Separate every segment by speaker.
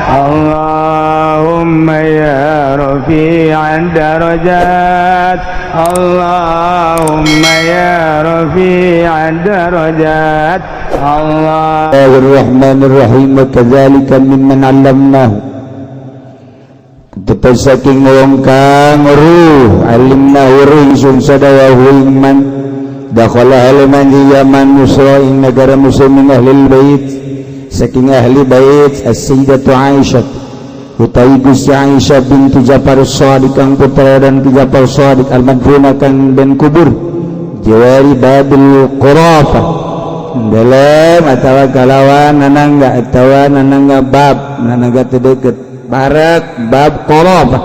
Speaker 1: Allahumma ya rafi'ad darajat, Allahumma ya rafi'ad darajat,
Speaker 2: Bismillahirrahmanirrahim. Kadzalika mimman 'allamnahu, tepat saking wong kang ruh alimna uring sun sadawa man dakhala halaman Yaman Musra ing negara muslimin ahli bait saking ahli bait as-sayyidatu Aisyah utawi Gusti Aisyah binti Ja'far as-Shadiq kang putra dan Ja'far as-Shadiq al-madfuna kang den kubur jawari babil qurafa dalam atawa kalawan nanangga bab nanangga teu barak bab qurabah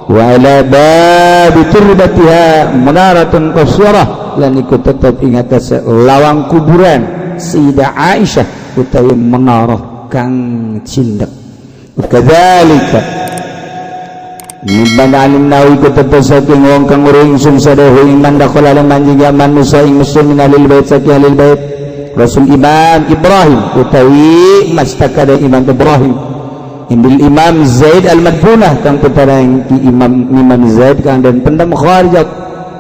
Speaker 2: wa ala bab turbatiha munaratun qasirah lan iku tetep ingat lawang kuburan Sayyidah Aisyah utawi menarah kang cindek kadzalika mimman alimna iku tetep saking wong kang uring sun sadahu iman dakhala lan manjingan manusa ing muslimin alil bait saking alil bait Rasul Imam Ibrahim utawi mastakada Imam Ibrahim Indil Imam Zaid al-Madfunah kang putra Imam Zaid kang dan pendam kharijat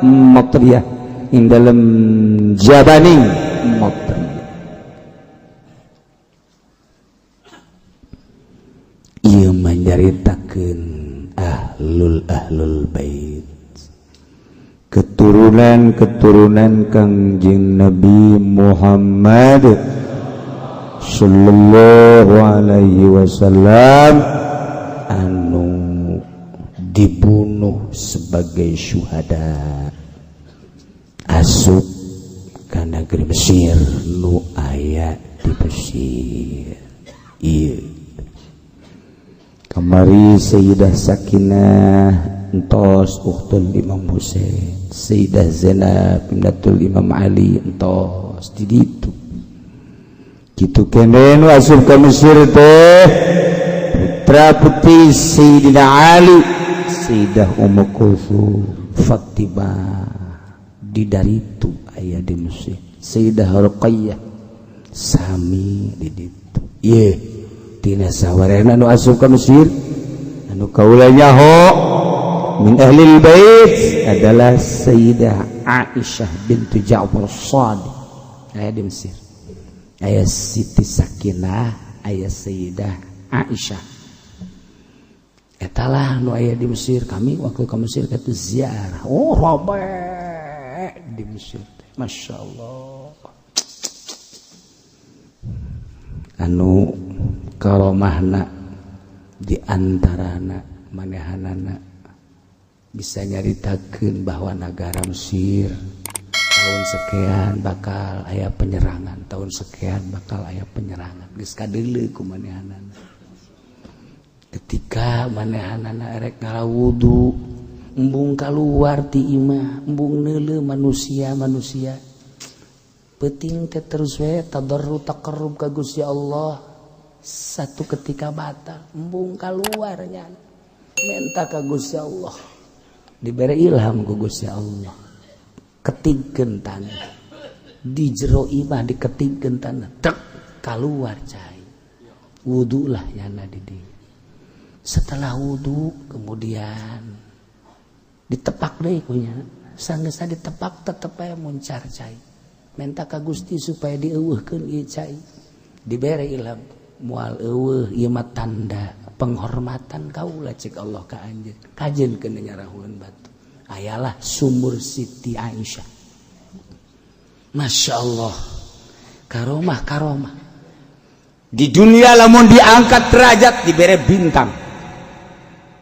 Speaker 2: Matriyah ing dalam Jabani Matriyah. Ieu menceritakeun ahlul bait keturunan Kangjeng Nabi Muhammad sallallahu alaihi wasallam anu dibunuh sebagai syuhada asup ka negeri Mesir nu aya di Mesir. Ieu kamari Sayyidah Sakinah entos ukhtul Imam Husain, Sayyidah Zainab bintul Imam Ali entos di ditu kitu kene nu asup ka Mesir teh putra putri Sayyidina Ali, Sayyidah Ummu Kulsum, Fatimah di daritu aya di Mesir, Sayyidah Ruqayyah sami di ditu. Ye tina sawarena nu asup ka Mesir anu kaula nyaho min ahlil bait adalah Sayyidah Aisyah bintu Ja'far as-Shadiq aya di Mesir. Ayah Siti Sakinah, ayah Sayyidah Aisyah. Etalah nu aya di Mesir. Kami waktu ke Mesir kata ziarah. Oh, robe di Mesir. Masya Allah. Anu karomahna di antarana manehanana bisa nyaritakeun bahwa negara Mesir tahun sekian bakal aya penyerangan, tahun sekian bakal aya penyerangan. Geus kadeuleu ku manehanana. Ketika manehanana erek ngarawudu, embung kaluar ti imah, embung neuleuh manusia. Penting teh terus we tadarru taqarrub ka Gusti Allah. Satu ketika batal, embung kaluar nya. Minta ka Gusti Allah. Dibere ilham ku Gusti Allah. Ketingkeun tanah di jero imah diketingkeun tanah tek kaluar cai wudu lah yana di dieu. Setelah wudu kemudian ditepak deui kunya sanggeus ditepak tetep aya muncar cai minta ka Gusti supaya dieuweuhkeun ieu cai dibere ilham moal eueuh ieu mah tanda penghormatan kaula cek Allah ka anjeun kajenkeun nyarahueun batu. Ayalah sumur Siti Aisyah. Masya Allah. Karomah. Di dunia lamun diangkat derajat diberi bintang.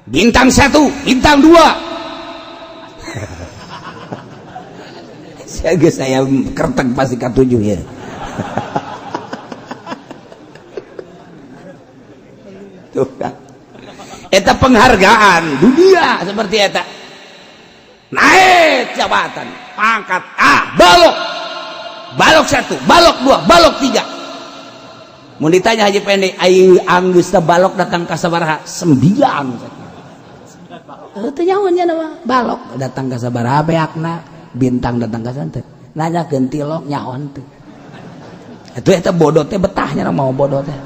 Speaker 2: Bintang 1, bintang 2. Saya kertek pasti ke-7 ya. Tuh kan. Eta penghargaan dunia seperti eta. Naik jabatan, pangkat balok 1, balok 2, balok 3. Mun ditanya Haji Pendek, aing anggeus teh balok datang ka sabaraha? 9. Teu nyaho nya nama balok datang ka sabaraha beakna, bintang datang ka santen. Nanyakeun tilok nyaon teu. Atuh eta bodoh teh betahnya mau bodoh teh.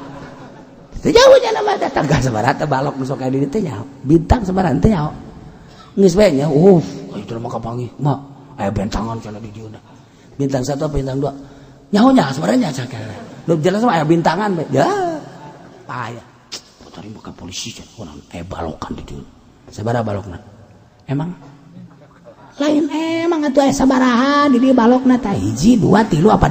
Speaker 2: teu jauhnya nama datang ka sabaraha teh balok nu sok aya di dieu teh nyaho bintang sabaraha teh nyaho geus bae nya itu mah kapanggih mah aya bentangan cenah di dieu bintang 1 apa bintang 2 nyaho nya sabaraha cak lu jelas mah aya bintangan bae ya payah putari buka polisi cenah urang aya balokan di dieu sabaraha balokna emang lain emang atuh aya sabaraha di dieu balokna teh 1 2 3 apa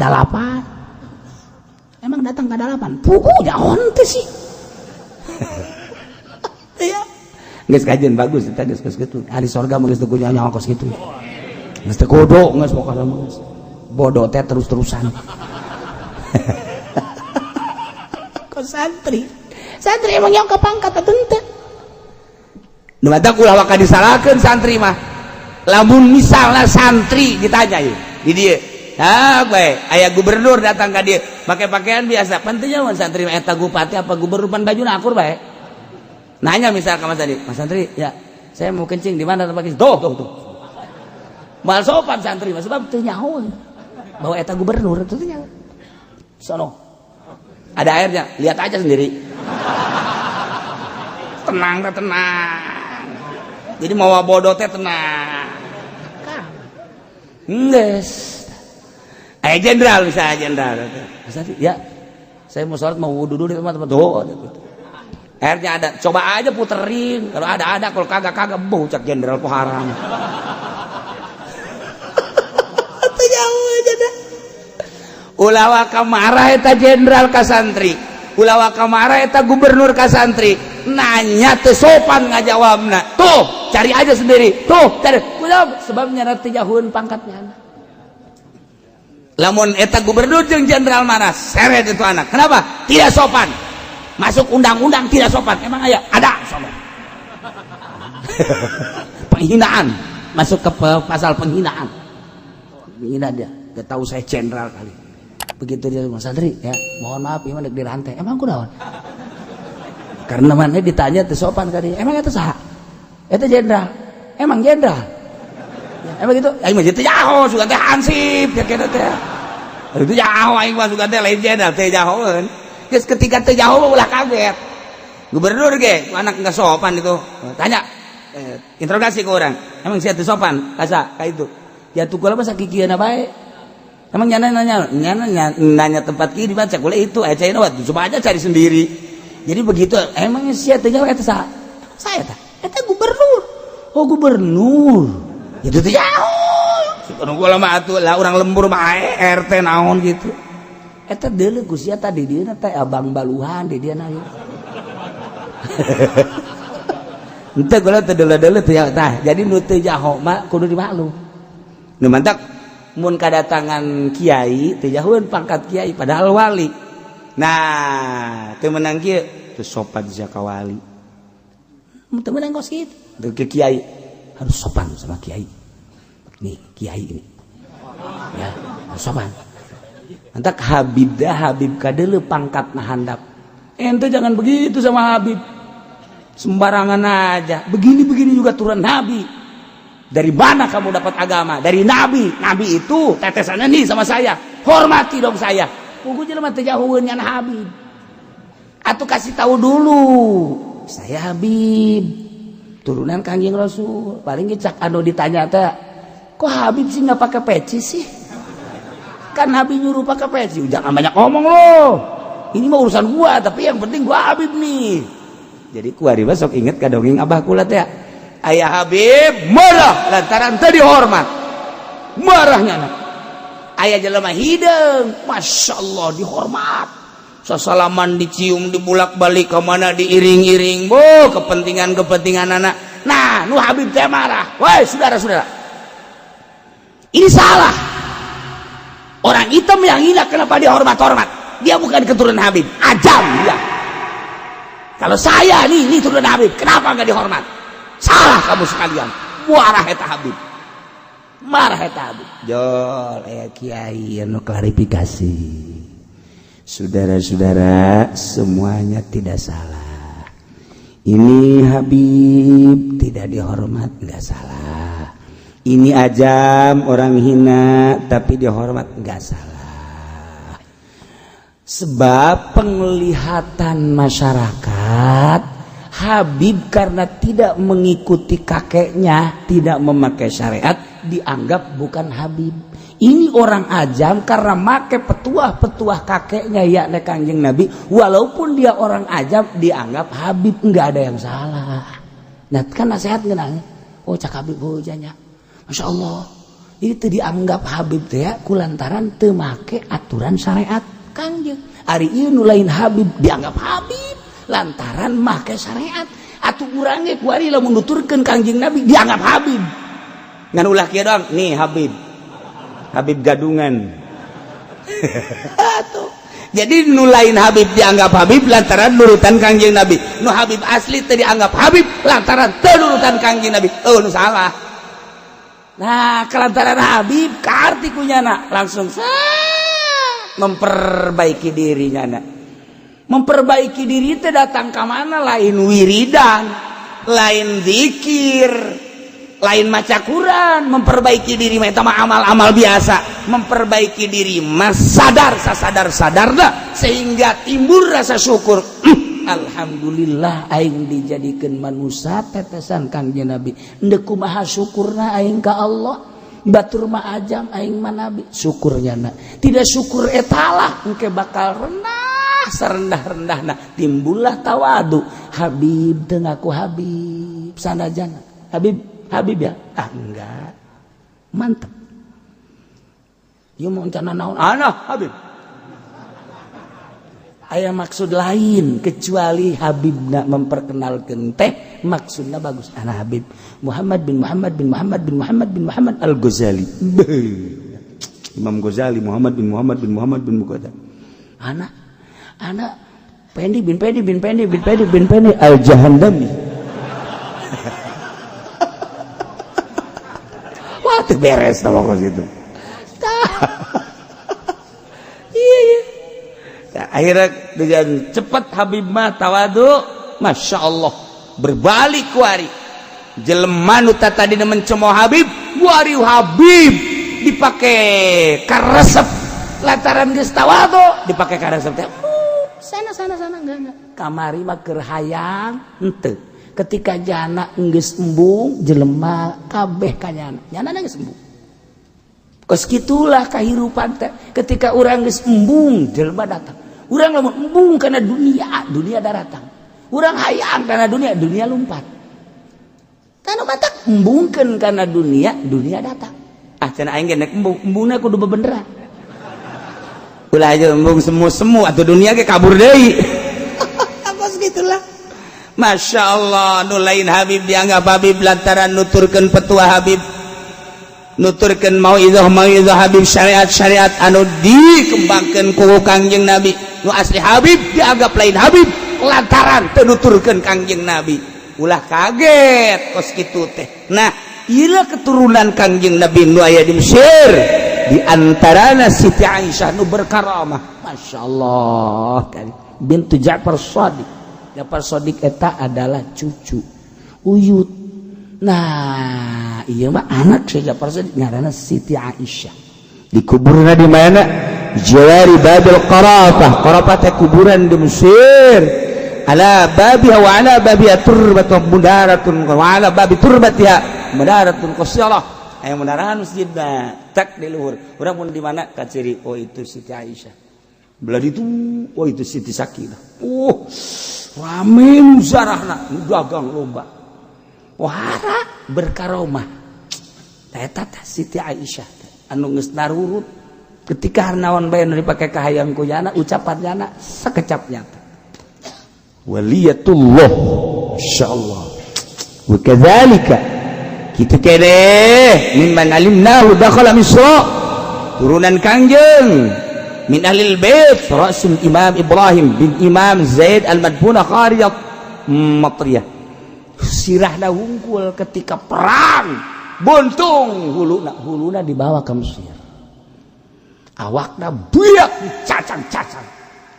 Speaker 2: 8 emang datang ke 8 pugu nyaon teh sih ya geus kajian bagus eta geus kitu hari sorga mah geus teu nyawa kos kitu geus teu godo geus pokona geus bodoh teh terus-terusan kos santri emang yang kapangkat atuh teu nu mata ulah waka disalahkeun santri mah lamun misalna santri ditanya ieu di dieu bae aya gubernur datang ka dieu make pakaian biasa pentingnya mun santri eta bupati apa gubernur pan bajuna akur bae nanya misal ka Mas Santri ya saya mau kencing di mana tempat kencing tuh mal sopan santri mah sebab teu nyaho bahwa eta gubernur teu nyaho sono ada airnya lihat aja sendiri tenang jadi mau bodoh teh tenang geus jenderal misalnya jenderal ya saya mau sholat mau wudu dulu di tempat airnya ada coba aja puterin kalau ada kalau kagak bau cak jenderal ku haram itu jauh aja dah ulawa kamarah eta jenderal ka santri ulawa kamarah eta gubernur ka santri nanya teu sopan ngajawabna tuh cari aja sendiri tuh cari sebabnya teu jauheun pangkatnya lamun eta gubernur jeung jenderal mana seret itu anak kenapa tidak sopan masuk undang-undang tidak sopan emang ada sopan penghinaan masuk ke pasal penghinaan menghina dia gak tahu saya jenderal kali begitu dia Mas Santri ya mohon maaf ieu dek dirantai emang kunaon karena mana ditanya teu sopan kali emang eta saha eta jenderal emang jenderal emang gitu aing mah teh jaho sugan teh hansip ya kitu teh itu jaho aing mah sugan teh lain jenderal teh jahoeun geus ketika teh jaho ulah kaget gubernur ge anak enggak sopan itu tanya interogasi ke orang emang sia teu sopan kasa ka itu ya tukul mah sakikieuna bae emang nanya tempat kieu di mana cek boleh itu aya cenah coba aja cari sendiri jadi begitu emang sia teh jaho eta saha saya tah eta gubernur oh gubernur itu teh jauh sekarang lama atuh lah orang lembur mah RT naon gitu eta deuleu ku sia tadi dieuna teh abang baluhan di dieu na ieu henteu kula teh deuleu teh tah jadi nu teu jaho mah kudu dimaklum nu mantak mun kadatangan kiai teu jahoeun pangkat kiai padahal wali nah teu menang kieu teu sopan sia ka wali teu menang kos kitu teu ke kiai harus sopan sama kiai nih kiai ini ya harus sopan antak Habib kadeuleu pangkatna handap ente jangan begitu sama Habib sembarangan aja begini juga turun Nabi dari mana kamu dapat agama dari Nabi itu tetesannya nih sama saya hormati dong saya pugu jelema teh jauheun ngan Habib atuh kasih tahu dulu saya Habib turunan Kangjeng Rasul paling cak anu ditanya teh kok Habib sih nggak pakai peci sih kan Habib nyuruh pakai peci jangan banyak ngomong loh ini mah urusan gua tapi yang penting gua Habib nih jadi kuari besok inget ka dongeng abah kula teh ayah Habib marah lantaran teu dihormat marahnya ayah jelema hideung Masya Allah dihormat sasalaman dicium dibulak-balik ke mana diiring-iring kepentingan anak nah nu Habib teh marah woi saudara-saudara ini salah orang hitam yang hina kenapa dia hormat dia bukan keturunan Habib ajam dia kalau saya nih turunan Habib kenapa nggak dihormat salah kamu sekalian marah eta Habib jol kiai anu klarifikasi saudara-saudara semuanya tidak salah ini Habib tidak dihormat nggak salah ini ajam orang hina tapi dihormat nggak salah sebab penglihatan masyarakat Habib karena tidak mengikuti kakeknya, tidak memakai syariat, dianggap bukan Habib. Ini orang ajam karena make petuah-petuah kakeknya yakni Kangjeng Nabi, walaupun dia orang ajam dianggap Habib, enggak ada yang salah. Nah kan nasihat ngenang, oh cak Habib hujanya, masya Allah, itu dianggap Habib teh ya, kulantaran teu make aturan syariat Kangjeng. Ari ieu nu lain Habib dianggap Habib lantaran make syariat. Atuh urang ge kuari lamun nuturkeun Kangjeng Nabi dianggap Habib. Ngan ulah kieu doang, nih Habib. Habib gadungan. Atuh. Jadi nu lain Habib dianggap Habib lantaran nurutan Kangjeng Nabi. Nu Habib asli teh dianggap Habib lantaran teu nurutan Kangjeng Nabi. Oh nu salah. Nah, kelantaran Habib karti kunyana langsung memperbaiki dirinya. Memperbaiki diri itu datang ke mana? Lain wiridan, lain zikir, lain maca Quran. Memperbaiki diri itu mah amal-amal biasa. Memperbaiki diri mas sadar dah sehingga timbul rasa syukur. Alhamdulillah aing dijadikan manusia tetesan Kangjeng Nabi. Endeu kumaha syukurna aing ka Allah. Batur mah ajam aing mah Nabi. Syukurnya na. Tidak syukur etalah engke bakal rendah serendah-rendahna. Timbullah tawadu. Habib teu ngaku Habib sanajana. Habib ya? Ah enggak. Mantap. Ieu mau encana naon? Ana Habib. Aya maksud lain kecuali Habibna memperkenalkan teh maksudnya bagus. Ana Habib Muhammad bin Muhammad bin Muhammad bin Muhammad bin Muhammad Al-Ghazali. Imam Ghazali Muhammad bin Muhammad bin Muhammad bin Ghazali. Ana Pendi bin Pendi Al-Jahandami. Wah, teu beres tah pokok gitu. Iya. Akhirnya dengan cepat Habib mah tawadu, masya Allah berbalik kuari jelema nu tadi mencemoh Habib kuari Habib dipakai karesep lantaran geus tawadu dipakai karesep teh sana enggak kamari mah keur hayang henteu ketika jana geus embung jelema kabeh kanyana nyana geus embung kos kitulah kahirupan teh ketika urang geus embung jelema datang. Urang lamun embung karena dunia datang. Urang hayang karena dunia lompat. Tanu matak embungkeun karena dunia datang. Ah cenah aing ge nek embungna kudu bebeneran. Ulah aja embung semu-semu atuh dunia ge kabur deui. Apa segitulah. Masya Allah nu lain Habib dianggap Habib lantaran nuturkeun petua Habib. Nuturkeun mauizah Habib syariat anu dikembangkeun ku Kangjeng Nabi. Nu asli Habib dianggap lain Habib lantaran teu nuturkeun Kangjeng Nabi. Ulah kaget kos kitu teh. Nah, ieu keturunan Kangjeng Nabi nu aya di Mesir. Di antarana Siti Aisyah nu berkaramah. Masyaallah kan. Bintu Ja'far Shadiq. Ja'far Shadiq eta adalah cucu Uyut. Nah, iya mah anak Syekh Ja'far Shadiq ngaranna Siti Aisyah. Dikuburna di mana? Jawari Babil Qarafah. Qarafah teh kuburan di Mesir. Ala babiha wa ala babiha turbatun mudaratun wa ala babi turbatiha mudaratun qasyarah. Aya munarahan masjidna tak di luhur. Urang mun di mana ka ciri oh itu Siti Aisyah. Belah itu oh itu Siti Sakinah. Rame musarahna dagang lomba. Wahara berkaromah. Eta teh Siti Aisyah anu geus narurut ketika naon bae nu dipake kahayang ku jana ucapannya sakecapnya waliyatullah insyaallah wa kadzalika kitu keneh mimman alimnahu dakhala misra turunan Kangjeng min ahlil bait rasul Imam Ibrahim bin Imam Zaid al-Madbuna Qariyat Matriyah sirahna wungkul ketika perang buntung huluna dibawa ke Mesir awakna buyak cacang-cacang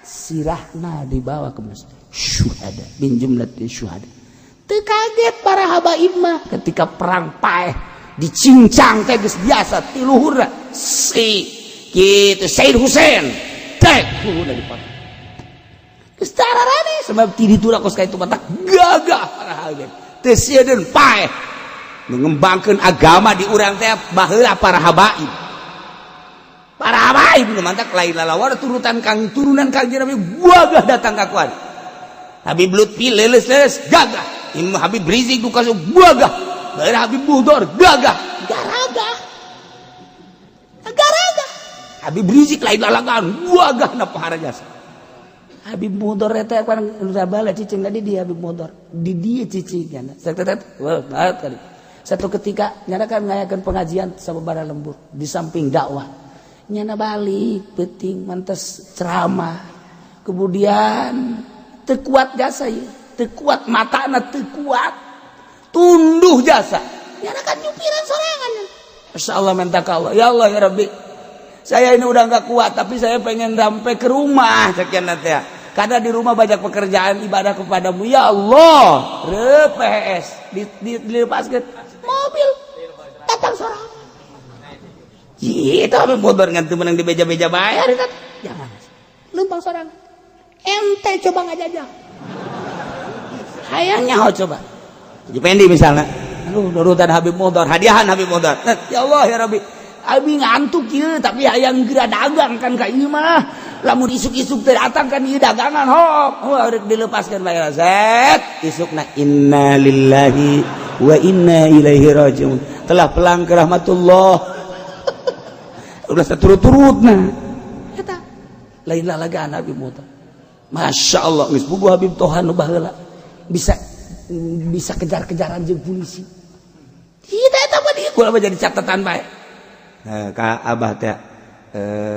Speaker 2: sirahna dibawa ke Mesir syuhada min jumlatil syuhada teu kaget para habaib mah ketika perang paeh dicincang teh geus biasa ti luhurna si kitu Said Husain tek kuhuna dipotong. Secara rame sebab ti ditulak kos ka itu mata gagah parahagen. Teu sieun paeh. Mengembangkan agama di urang teh baheula para habaib. Para habaib nu mantak lain lalawan turunan kang Nabi gagah datang ka kuari. Habib Lutfi leles gagah. Imam Habib Rizik du kaso gagah. Baheula Habib Buhdor gagah. Garaga. Habib Rizik lain lalagan gagah na paharajasa. Habib Buhdor eta kan udah bala cicing tadi dia Habib Buhdor. Di dia cicingna. Satu ketika nyana kan ngayakeun pengajian sababaraha lembur di samping dakwah. Nyana balik penting mantes ceramah. Kemudian teu kuat jasa ieu, teu kuat matana teu kuat. Tunduh jasa. Nyana kan nyupiran sorangan. Masyaallah minta ka Allah. Ya Allah ya Rabbi. Saya ini udah enggak kuat tapi saya pengen sampai ke rumah sekian nanti ya. Karena di rumah banyak pekerjaan ibadah kepadamu ya Allah. RPS dilepaskan mobil datang seorang. Itu apa motor ngantu menang di beja-beja bayar itu. Jangan. Lumpang seorang. Ente coba ngajajah. Hayangnya coba. Jadi pendi misalnya. Aduh nurutan Habib motor, hadiahan Habib motor. Ya Allah ya Rabbi. Abi ngantuk kieu tapi hayang geura dagang kan ka ieu mah. Lamun isuk-isuk teh datang kan ieu dagangan hok. Rek dilepaskeun bae set. Isukna inna lillahi wa inna ilaihi rajiun. Telah pulang ke rahmatullah. Udah saturut-turutna. Eta lain lalagaan Habib motor. Masya Allah geus boga Habib Tohan nu baheula. Bisa kejar-kejaran jeung polisi. Kita eta mah dieu kula jadi catatan bae. Kak Abah teh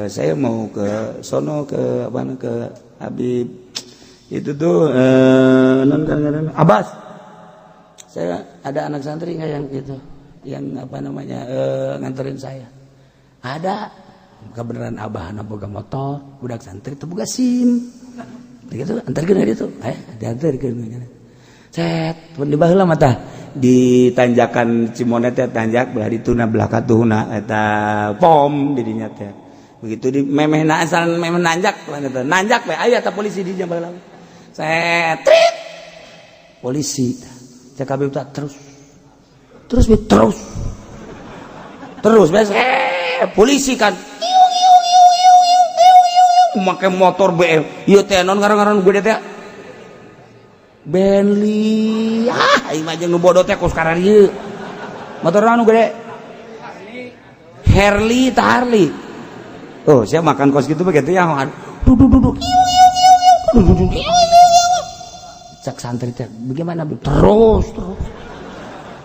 Speaker 2: saya mau ke sono ke Habib itu tuh non Abbas. Saya ada anak santri nggak yang gitu yang nganterin saya. Ada kebenaran Abah anak boga motor budak santri itu boga SIM gitu antarkeun itu diantarkeun set pun di baheula mata di tanjakan Cimonet teh tanjak belah dituna belah katuhna eta pom didinya teh begitu di memehna asal memeh nanjak nanjak we aya ta polisi di jam baheula set trit polisi cek kabeh terus polisi kan make motor BM ieu teh non ngaran-ngaran gede teh Bentley ieu mah jeung nu bodoh teh kos karana ieu motor anu gede Harley oh saya makan kos gitu begitu ya duduk cak santri teh bagaimana terus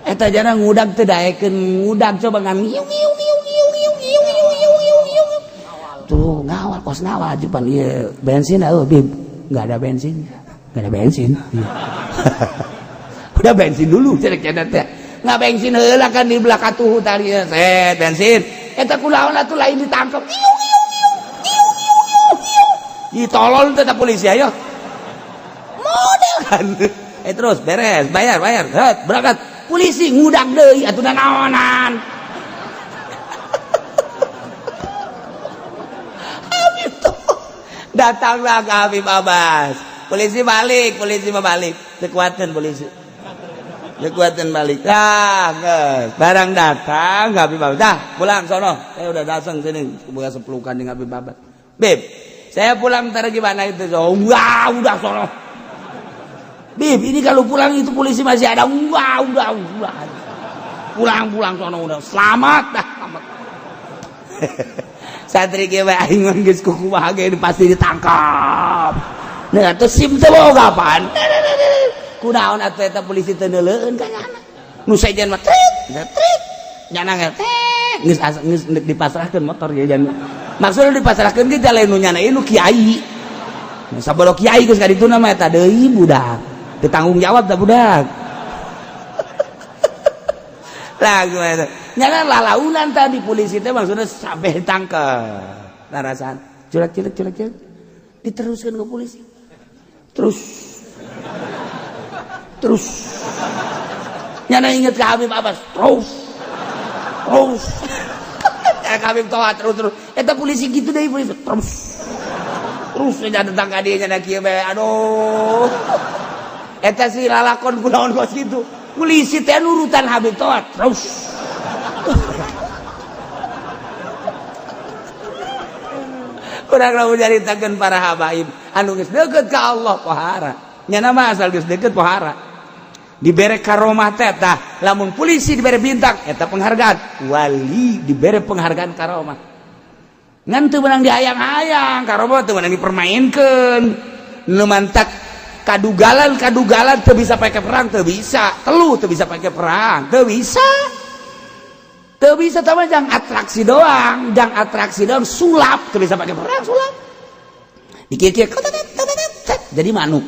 Speaker 2: eta jana ngudag teh daekeun ngudag coba ngan tuh ngawal kos ngawal ajupan ieu bensin bib enggak ada bensin. Udah bensin dulu cerek-cerek teh. Nggak bensin heula kan di belah katuh tadi set bensin. Eta kunaon atuh lain ditangkap. Ditolol teh polisi ayo. Model kan. Terus beres, bayar. Berangkat. Polisi ngudag deui atuh naonan. Habib tuh. Datanglah ke Habib Abbas. Polisi balik, kekuatan polisi. Kekuatan balik. Geus, barang datang Habib Abbas. Dah, pulang sono. Saya udah datang sini buka sepelukan dengan Habib Abbas. Bib, saya pulang ntar gimana itu? Wah, udah sono. Bib, ini kalau pulang itu polisi masih ada. Wah, udah. Pulang sono udah. Selamat dah. Santri ge bae aing mah geus kukumaha ge pasti ditangkap. Nah, terus SIM teh boga apaan? Kunaon atuh eta polisi teu neuleueun ka nyana. Nu sejen mah trit. Nyana geus dipasrahkeun motor ya jan. Maksudna dipasrahkeun ge lain nu nyana ieu nu kiai. Nu sabolo kiai geus ka dituna mah eta deui budak. Teu tanggung jawab da budak. Lah gimana? Nyana lalaunan tadi polisi teh maksudna sampai ditangkep. Narasan. Culek. Diteruskan ke polisi. Terus nyana inget ke Habib Abbas terus Habib Toha terus eta polisi gitu deh polisi terus terus datang ka dieu nya kieu bae. Aduh. Eta si lalakon kunaon kos kitu. Polisi teh nurutan Habib Toat terus. Urang lamun nyaritakeun para habaib anu geus deukeut ka Allah pohara. Nya nama asal geus deukeut pohara. Dibere karomah teh tah lamun polisi dibere bintang eta penghargaan. Wali dibere penghargaan karomah. Ngan teu meunang diayang-ayang, karomah teu meunang dipermainkeun. Nu mantak kadugalan teu bisa pakai perang, teu bisa. Teluh teu bisa pakai perang, teu bisa. Teu bisa tama jang atraksi doang, sulap teu bisa pakai perang, sulap. Dikir-kir jadi manuk.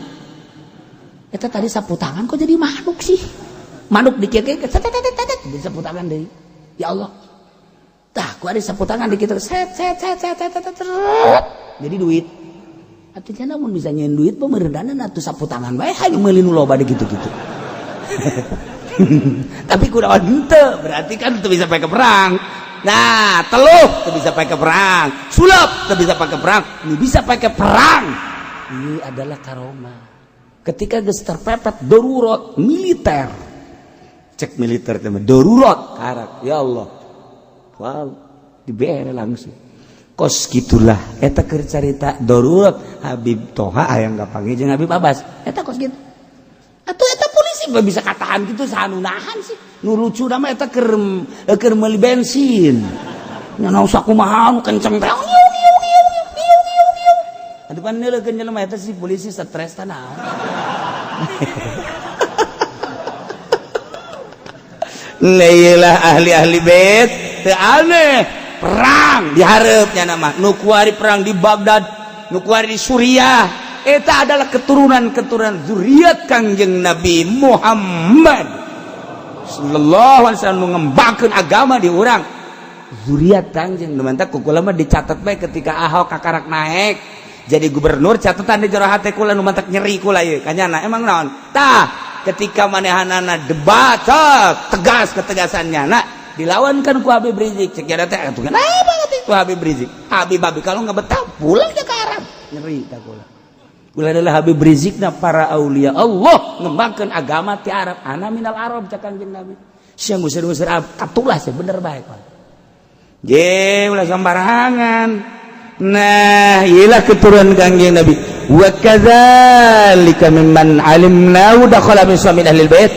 Speaker 2: Eta tadi sapu tangan kok jadi manuk sih? Manuk dikir-kir jadi sapu tangan deui. Ya Allah. Tah, ku ada sapu tangan dikit set jadi duit. Artinya namun bisa nyeun duit pemerintahna atuh sapu tangan bae hanya meuli nu loba gitu-gitu. Tapi kunaon henteu, berarti kan teu bisa pakai perang. Nah, teluh teu bisa pakai perang, sulap teu bisa pakai perang, nu bisa pakai perang. Ini adalah karomah. Ketika geus terpepet darurat militer. Cek militer teh darurat karak. Ya Allah. Wow, dibere langsung. Kos gitulah eta keur carita darurat Habib Toha hayang gapange jeung Habib Abbas. Eta kos gitu. Atuh eta polisi mah bisa katahan gitu sanu nahan sih. Nu lucu mah eta keur meuli bensin. Nya naon sakumaha anu kenceng teh. Atuh pan neuleukeun jelema eta si polisi stres teh naon. Lailah ahli-ahli bait teu aneh perang diharapnya nama nu kuari perang di Baghdad nu kuari di Suriah eta adalah keturunan zuriat Kangjeng Nabi Muhammad sallallahu alaihi wasallam ngembangkeun agama di urang zuriat Kangjeng nu mantap kukula mah dicatat bae ketika Ahok kakarak naik jadi gubernur catatan di jero hate kula nu mantap nyeri kula ieu kanyana emang naon tah ketika manehanana debat tegas ketegasannya nak dilawankan ku Habib Rizik cek ada teh atuh kenapa itu Habib Rizik Habib kalau nggak betah pulang ke Arab nyeri tak kula adalah Habib Rizik na para aulia Allah ngembangkeun agama ti Arab ana minal Arab cak Kanjeng Nabi sia ngusir-ngusir katulah sih bener bae ge ulah sambarangan. Nah, ialah keturunan Kanjeng Nabi. Wa kadzalika mimman alimnahu dakhala min ahli bait.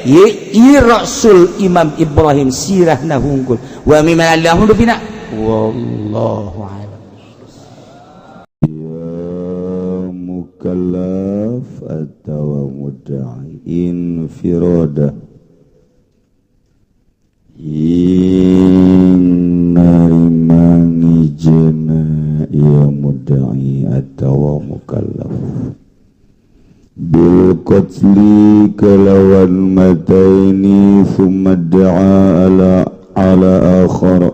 Speaker 2: Ye Rasul Imam Ibrahim sirahna hungkul. Wa mimman allahu bina. Wallahu a'lam.
Speaker 3: Ya mukallaf atau mudda'i infirada. Narimani jena ya mudda'i atau mukallaf bil qatli kalawan mataini thumma da'a ala akhar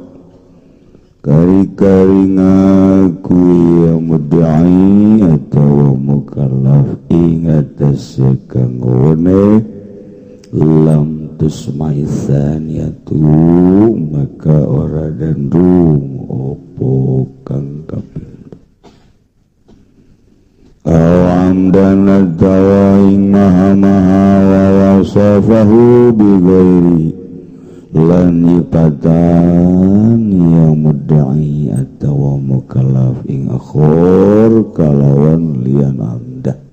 Speaker 3: kari-kari ngaku ya mudda'i atau mukallaf ingat sekanggone lam tusmaisaniyatu maka ora dan rum opo kang kapindo awamdan ad-dawaing maha-maha wa wasafahu bighairi lan nyipatan ya mudda'i atau mukallaf ing akhor kalawan lian amdah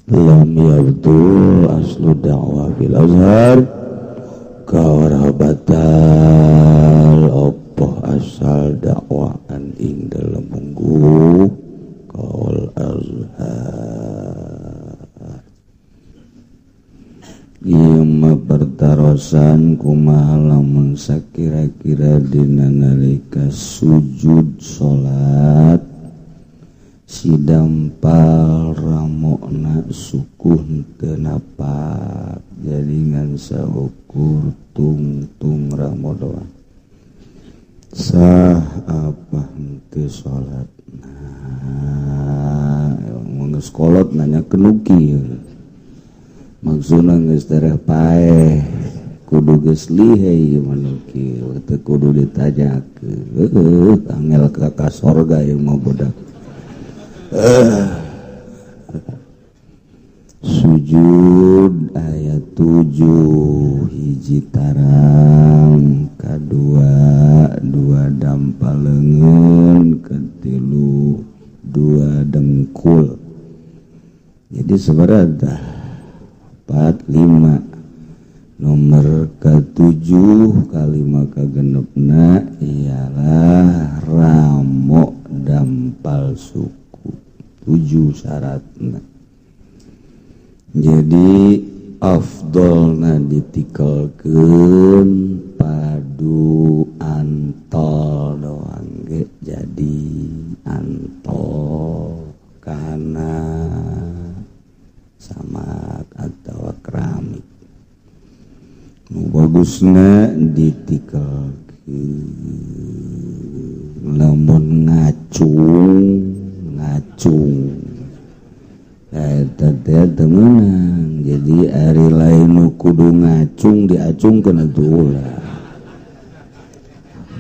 Speaker 3: lam yabdul aslu da'wah fil azhar kawarabatal opoh asal dakwaan ing dalam munggu kaul azhar ima pertarosan kumaha lamun sakira-kira dina nalika sujud salat sidampal ramokna sukuh teu napak jaringan saukur tung ramo doang sah apa henteu salatna mun geus kolot nanya kenukir maksudna geus tereh paeh kudu geus lihai manukir teu kudu ditanyakeun angel ka sorga ieu mah budak Sujud ayat 7 hiji tarang, kedua dua dampal leungeun, ketilu dua dengkul. Jadi seberapa 4, 5. Nomor ke-7 kalimat kagenepna ialah ramo dampal suku. 7 syaratna. Jadi afdolna ditikelkeun padu antol doang ge jadi antol kana samak atau keramik. Nu bagusna ditikelkeun lamun ngacung eta teh menang. Jadi ari lain nu kudu ngacung diacungkeun atuh ulah.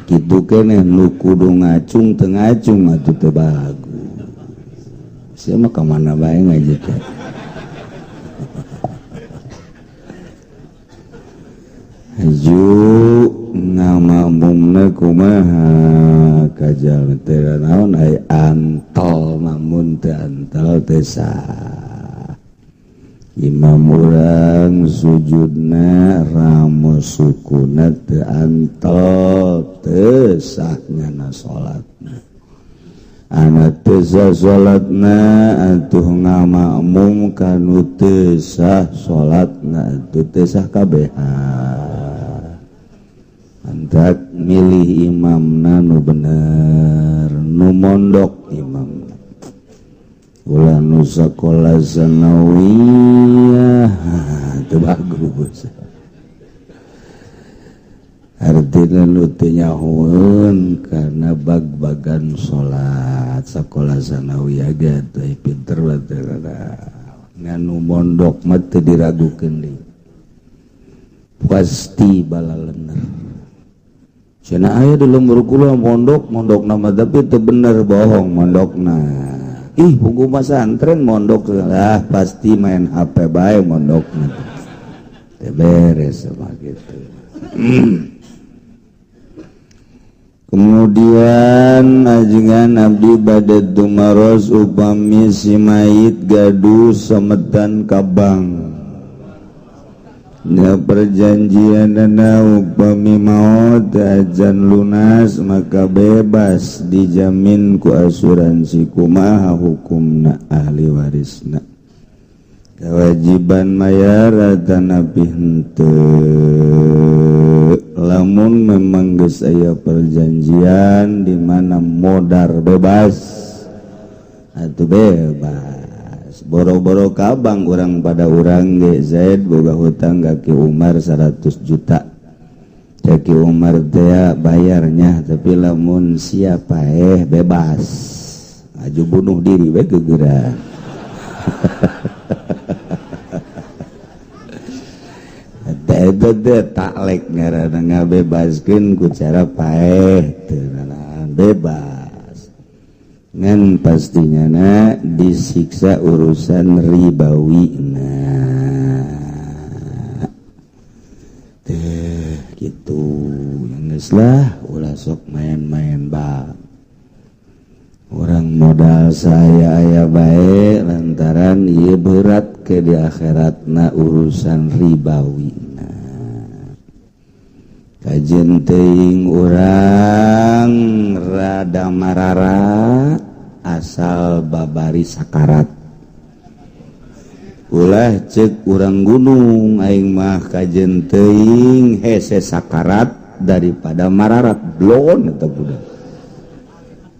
Speaker 3: Kitu keneh nu kudu ngacung teu ngacung atuh teu bagus. Sia mah ka mana bae ngaji teh. Haju ngamamumna kumaha kajal teh naon ai antol namun teu antol teu sah. Imam urang sujudna ramo sukuna teu antol teu sah nyana salatna. Anu teu sah salatna atuh ngamakmum kanu teu sah salatna atuh teu sah kabehan. Antak milih imamna nu bener, nu mondok imamna. Ulah nu sakola sanawiyah teu bagus. Artina nu teu nyahoeun kana bag-bagan salat sakola sanawiyah ge teu pinter bae nganu mondok mah teu diragukeun deui. Pasti balaleuneur. Cenah aya di lembur kula mondok nama tapi teu bener bohong mondokna. Ih buku pesantren mondok lah pasti main HP bae mondokna. Teu beres sama gitu. Kemudian ajengan abdi bade tumaros upami si mayit gaduh sametan kabang. Ya perjanjian dana upami maut ajan lunas maka bebas dijamin ku asuransi kumaha hukumna ahli warisna. Kewajiban mayar atanapi henteu lamun memang geus aya perjanjian di mana modar bebas atuh bebas. Boro-boro kabang urang pada urang ge Zaid boga hutang ka Ki Umar 100 juta. Ki Umar teh bayarnya tapi lamun siapa bebas. Aju bunuh diri we gegeura. Eta teh taklek ngaranna ngabebaskeun ku cara paeh teu bebas. Ngan pastinya na disiksa urusan ribawi gitu yang lah ulah sok main-main bang orang modal saya aya bae lantaran ieu berat ke di akhiratna urusan ribawi kajen teuing urang rada mararat asal babari sakarat. Ulah cek urang gunung aing mah kajen teuing hese sakarat daripada mararat blon eta budak.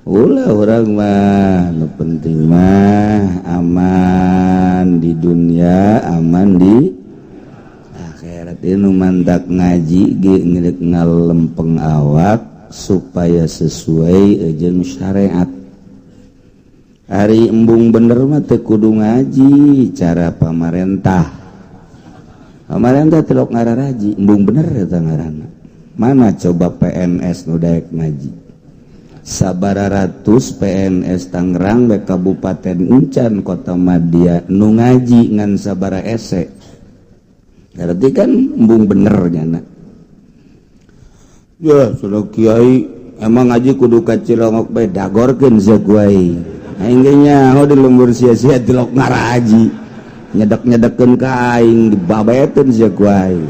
Speaker 3: Ulah urang mah nu penting mah aman di dunia aman di akhirat. Inu mantak ngaji ge ngeureuk ngalempeng awak supaya sesuai jeung syariat. Hari embung bener mah teu kudu ngaji cara pamarentah. Pamarentah telok ngararaji, embung bener eta ngaranna. Mana coba PNS nu daek ngaji. sabara ratus PNS Tangerang be Kabupaten Encan Kota Madia nu ngaji ngan sabara ese berarti kan embung bener nyana ya sudah kiai emang ngaji kudu ka Cilongok bae dagorkeun zaguai aing ge nyaho di lembur sia-sia tilok ngaraji nyedek-nyedekeun ka aing dibabeteun zaguai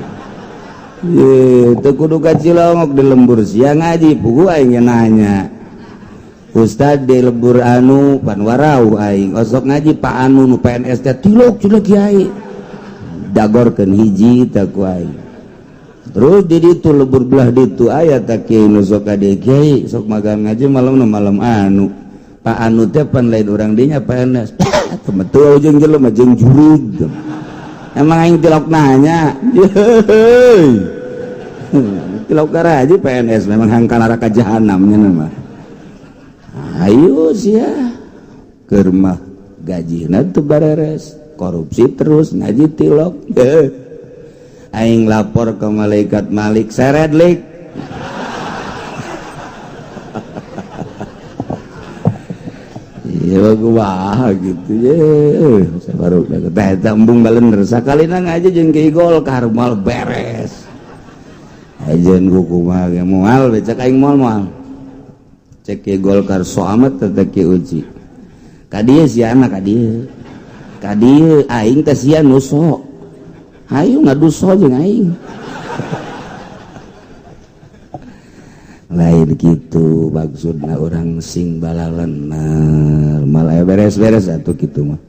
Speaker 3: ye teu kudu ka Cilongok di lembur sia ngaji pugu aing nanya Ustad di lembur anu pan warau aing osok ngaji Pak anu nu PNS teh tilok cenah kiai dagorkeun hiji tak ku aing terus di ditu lembur belah ditu aya tak kiai nu sok ade kiai sok magang ngaji malam anu Pak anu teh pan lain urang dinya PNS temetu jeung jelema jeung jurig emang aing tilok nanya tilok garaji PNS memang hangka neraka jahanam nya mah ayo sia keur mah gajina teu beres korupsi terus ngaji tilok aing lapor ke malaikat Malik seret lik iya gua gitu ye sabaru teh tembung balender sakalina ngaji jeung Ki Golkar mal beres ajeun kumaha ge moal becak aing moal cek Ki Golkar so amat teh Ki uji ka dieu siana ka dieu aing teh sia nuso hayu ngaduso jeung aing lain gitu maksudna orang sing balalener malah beres-beres atuh kitu mah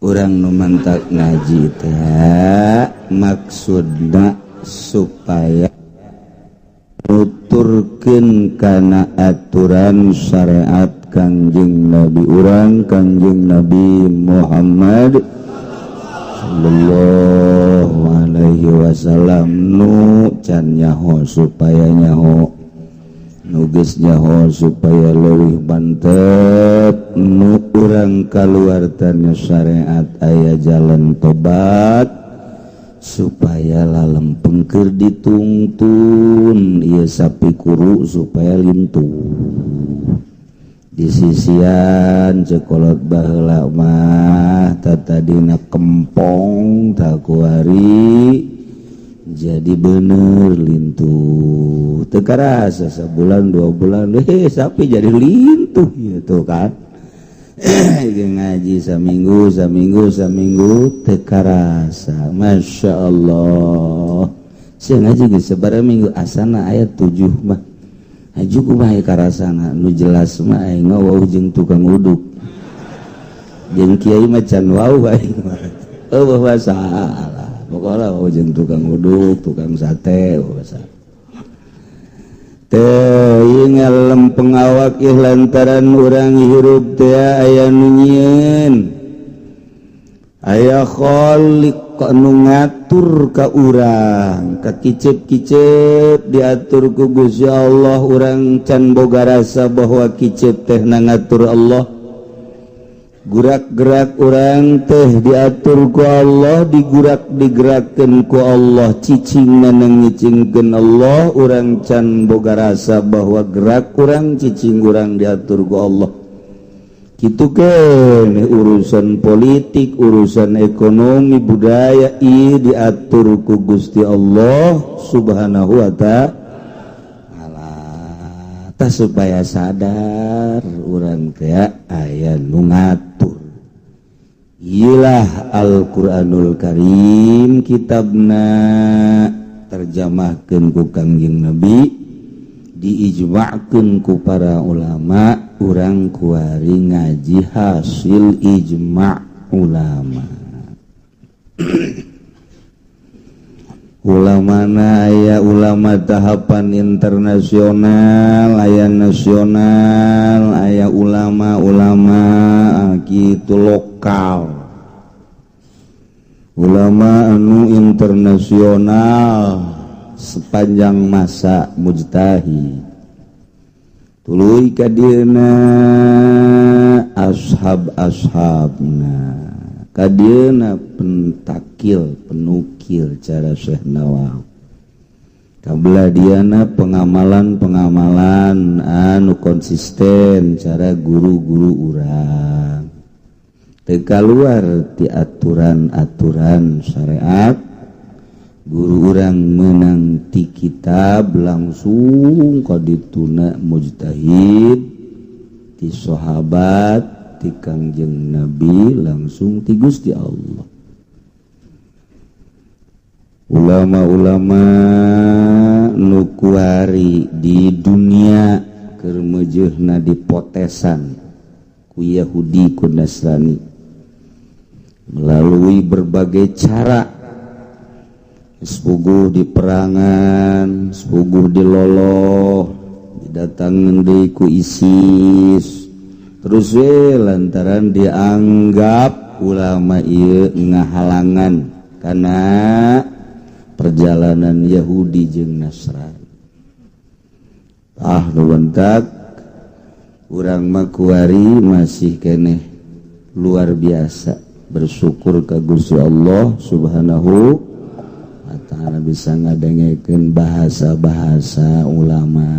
Speaker 3: urang nu mantak ngaji teh maksudna supaya nuturkeun kana aturan syariat Kangjeng Nabi urang Kangjeng Nabi Muhammad sallallahu alaihi wasallam nu can nyaho supaya nyaho nu geus nyaho supaya leuwih mantep nu urang kaluartana syariat aya jalan tobat supaya lalempengkeur ditungtun ieu sapi kuru supaya lintuh di sisian cekolot baheula mah tatadina kempong takuari jadi bener lintuh teu karasa sabulan 2 bulan sapi jadi lintuh gitu kan ngaji saminggu teu karasa Masya Allah sia ngaji geus sabaraha minggu asana ayat 7 mah aju kumaha karasana nu jelas mah aing mah wau jeung tukang uduk jeung kiai mah can wau aing mah eueuh masalah pokona wau jeung tukang uduk tukang sate basa teh ieu ngalempeng awak ieu lantaran urang hirup teh aya nu nyieun aya khaliq nu ngatur ka urang ka kicep-kicep diatur ku Gusti Allah urang can boga rasa bahwa kicep teh na ngatur Allah gurak-gerak urang teh diatur ku Allah digurak-digerakkeun ku Allah cicingna ngicingkeun Allah urang can boga rasa bahwa gerak urang cicing urang diatur ku Allah kitu keneh urusan politik urusan ekonomi budaya ieu diatur ku Gusti Allah Subhanahu wa ta'ala tah supaya sadar urang teh aya nu ngatur ieulah Al-Qur'anul Karim kitabna terjemahkeun ku Kangjeng Nabi diijma'keun ku para ulama urang kuari ngaji hasil ijma' ulama ulamana aya ulama tahapan internasional aya nasional aya ulama-ulama kitu lokal ulama anu internasional sepanjang masa mujtahid tuluy ka dieuna ashab-ashabna ka dieuna pentakil penukil cara Syekh Nawawi kabelah diana pengamalan-pengamalan anu konsisten cara guru-guru urang teka luar ti aturan-aturan syariat guru urang menang ti kitab langsung qadituna mujtahid ti sahabat ti Kangjeng Nabi langsung ti Gusti Allah. Ulama-ulama nu kuari di dunia keur meujeuhna dipotesan ku Yahudi ku Nasrani melalui berbagai cara, sepuguh di perangan, sepuguh di loloh, didatangan deui ku ISIS, terus lantaran dianggap ulama ieu ngahalangan karena perjalanan Yahudi jeung Nasrani. Nuwentak urang mah kuari masih keneh luar biasa bersyukur ka Gusti Allah Subhanahu wa taala bisa ngadengekeun bahasa-bahasa ulama,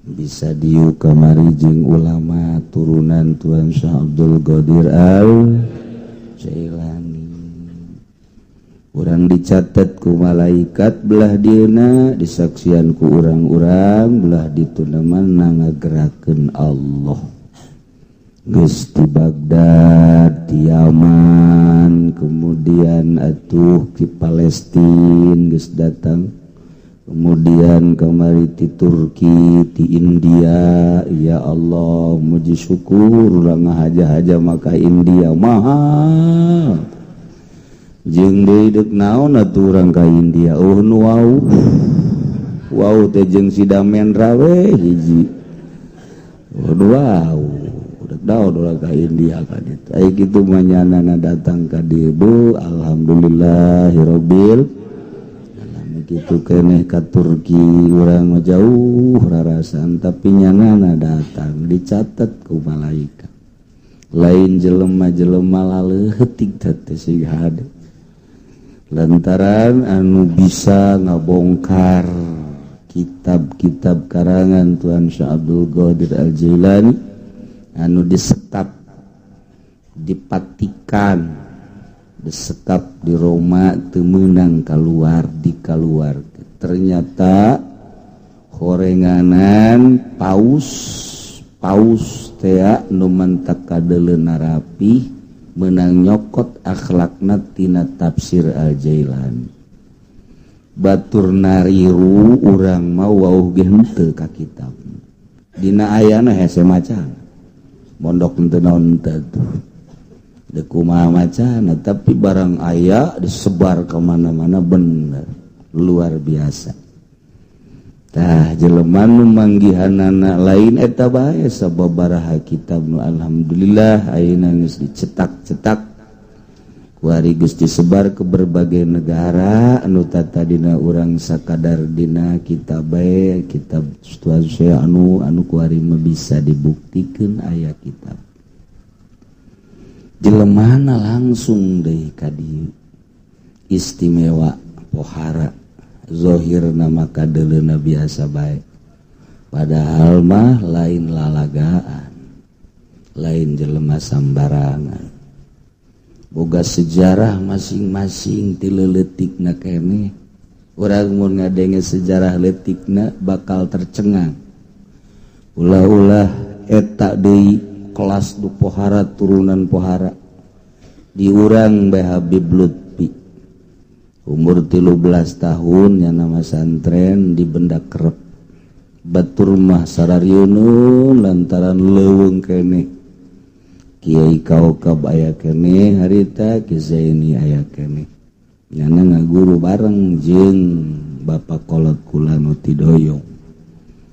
Speaker 3: bisa diu kamari jeung ulama turunan Tuan Syekh Abdul Qadir Al-Jailani. Urang dicatat ku malaikat belah dieuna, disaksian ku urang-urang belah dituna mana ngagerakeun Allah. Geus di Baghdad, di Yaman, kemudian atuh di Palestina geus datang, kemudian kamari di Turki, di India. Ya Allah, muji syukur urang ngahaja-haja maka India mahal. Jeung deui deuk naon atuh urang ka India? Wow teh jeung si Damendra we hiji. Wow, deuk daon urang ka India ka ditu. Ai kitu manyanana datang ka dieu, alhamdulillahirabbil alamin. Kitu keneh ka Turki urang mah jauh rarasan tapi nyanana datang dicatat ku malaikat. Lain jelema-jelema laleutik teh siga hade. Lantaran anu bisa ngabongkar kitab-kitab karangan Tuan Syekh Abdul Qadir Al-Jailani anu disekap, dipatikan, disekap di Roma teu meunang kaluar dikaluar. Ternyata horenganan paus teh nu mentak kadeleuna rapi menang nyokot akhlakna tina tafsir Al-Jailani. Batur nariru urang mah wauh ge henteu ka kitab. Dina ayana hese macan. Mondok henteu naon teh tuh. Deuk kumaha macana tapi barang aya disebar ka mana-mana bener. Luar biasa. Tah jelema nu manggihanana lain eta bae sababaraha kitab nu alhamdulillah ayeuna geus dicetak-cetak kuari geus disebar ke berbagai negara anu tadina urang sakadar dina kitab bae kitab Tuan Syekh anu kuari mah bisa dibuktikeun aya kitab. Jelemana langsung deui ka dieu istimewa pohara zohir nama kadeleuna biasa baik, padahal mah lain lalagaan, lain jelema sambarangan, boga sejarah masing-masing ti leuletikna keneh. Urang mun ngadenge sejarah leutikna bakal tercengang. Ulah-ulah eta deui kelas du pohara turunan pohara di urang bae Habib Lutfi umur 13 tahun yang nama santren di Benda Kerep batur mah sararieun lantaran leuweung keneh Kiai Kaukab aya keneh harita Ki Zaini aya keneh nyana ngaguru bareng jeung Bapak Kolot kula nu ti Doyong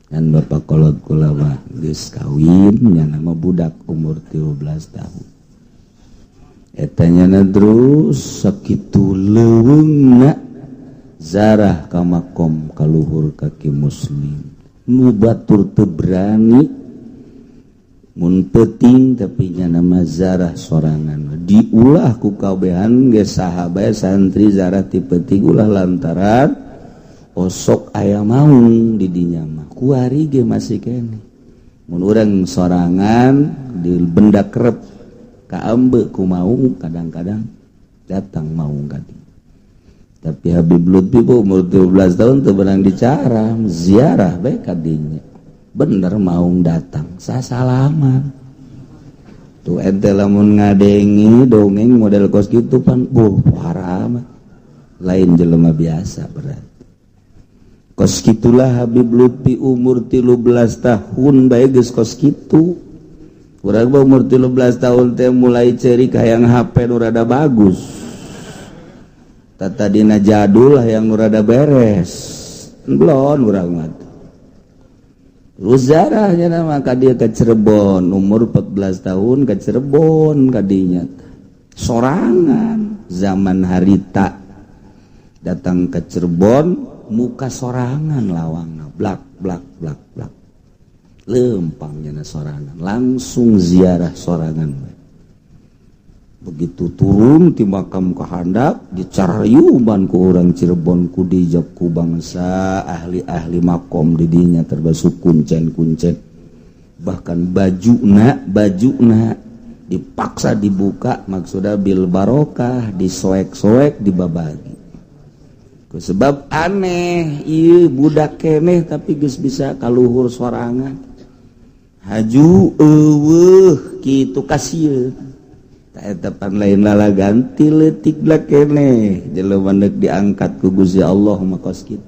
Speaker 3: dan Bapak Kolot kula mah geus kawin nyana mah budak umur 13 tahun. Etanya terus sakitu leuweungna zarah ka makom kaluhur kaki muslim nu batur teu berani mun peuting tapi nya nama zarah sorangan diulah ku kabehan ge saha bae santri zarah ti peuting ulah lantaran osok aya maung di dinya mah kuari ge masih kene mun urang sorangan di benda kerep kaembe ku maung kadang-kadang datang maung ka dieu tapi Habib Lutfi umur 17 tahun teu beunang dicara ziarah bae ka dinya bener maung datang sasalaman tuh ente lamun ngadengi dongeng model kos kitu pan haram lain jelema biasa berarti kos kitulah Habib Lutfi umur 13 tahun bae geus kos kitu urang mah umur 13 tahun teh mulai ceurik hayang HP nu rada bagus tadina jadul hayang nu rada beres belon urang mah terus zarahnya nama ka dieu ka Cirebon umur 14 tahun ka Cirebon kadinya sorangan zaman harita datang ke Cirebon muka sorangan lawangna blak blak blak blak lempangnya sorangan langsung ziarah sorangan begitu turun ti makam kahandap dicarayuman ku urang Cirebon ku dijab ku bangsa ahli-ahli makom di dinya termasuk kuncen-kuncen bahkan bajuna dipaksa dibuka maksudnya bil barokah disoek-soek dibabagi sebab aneh iya budak keneh tapi geus bisa kaluhur sorangan haju kitu kasieun ta eta pan lain lala ganti leutik da keneh jelema neuk diangkat ku Gusti Allah mah kos kitu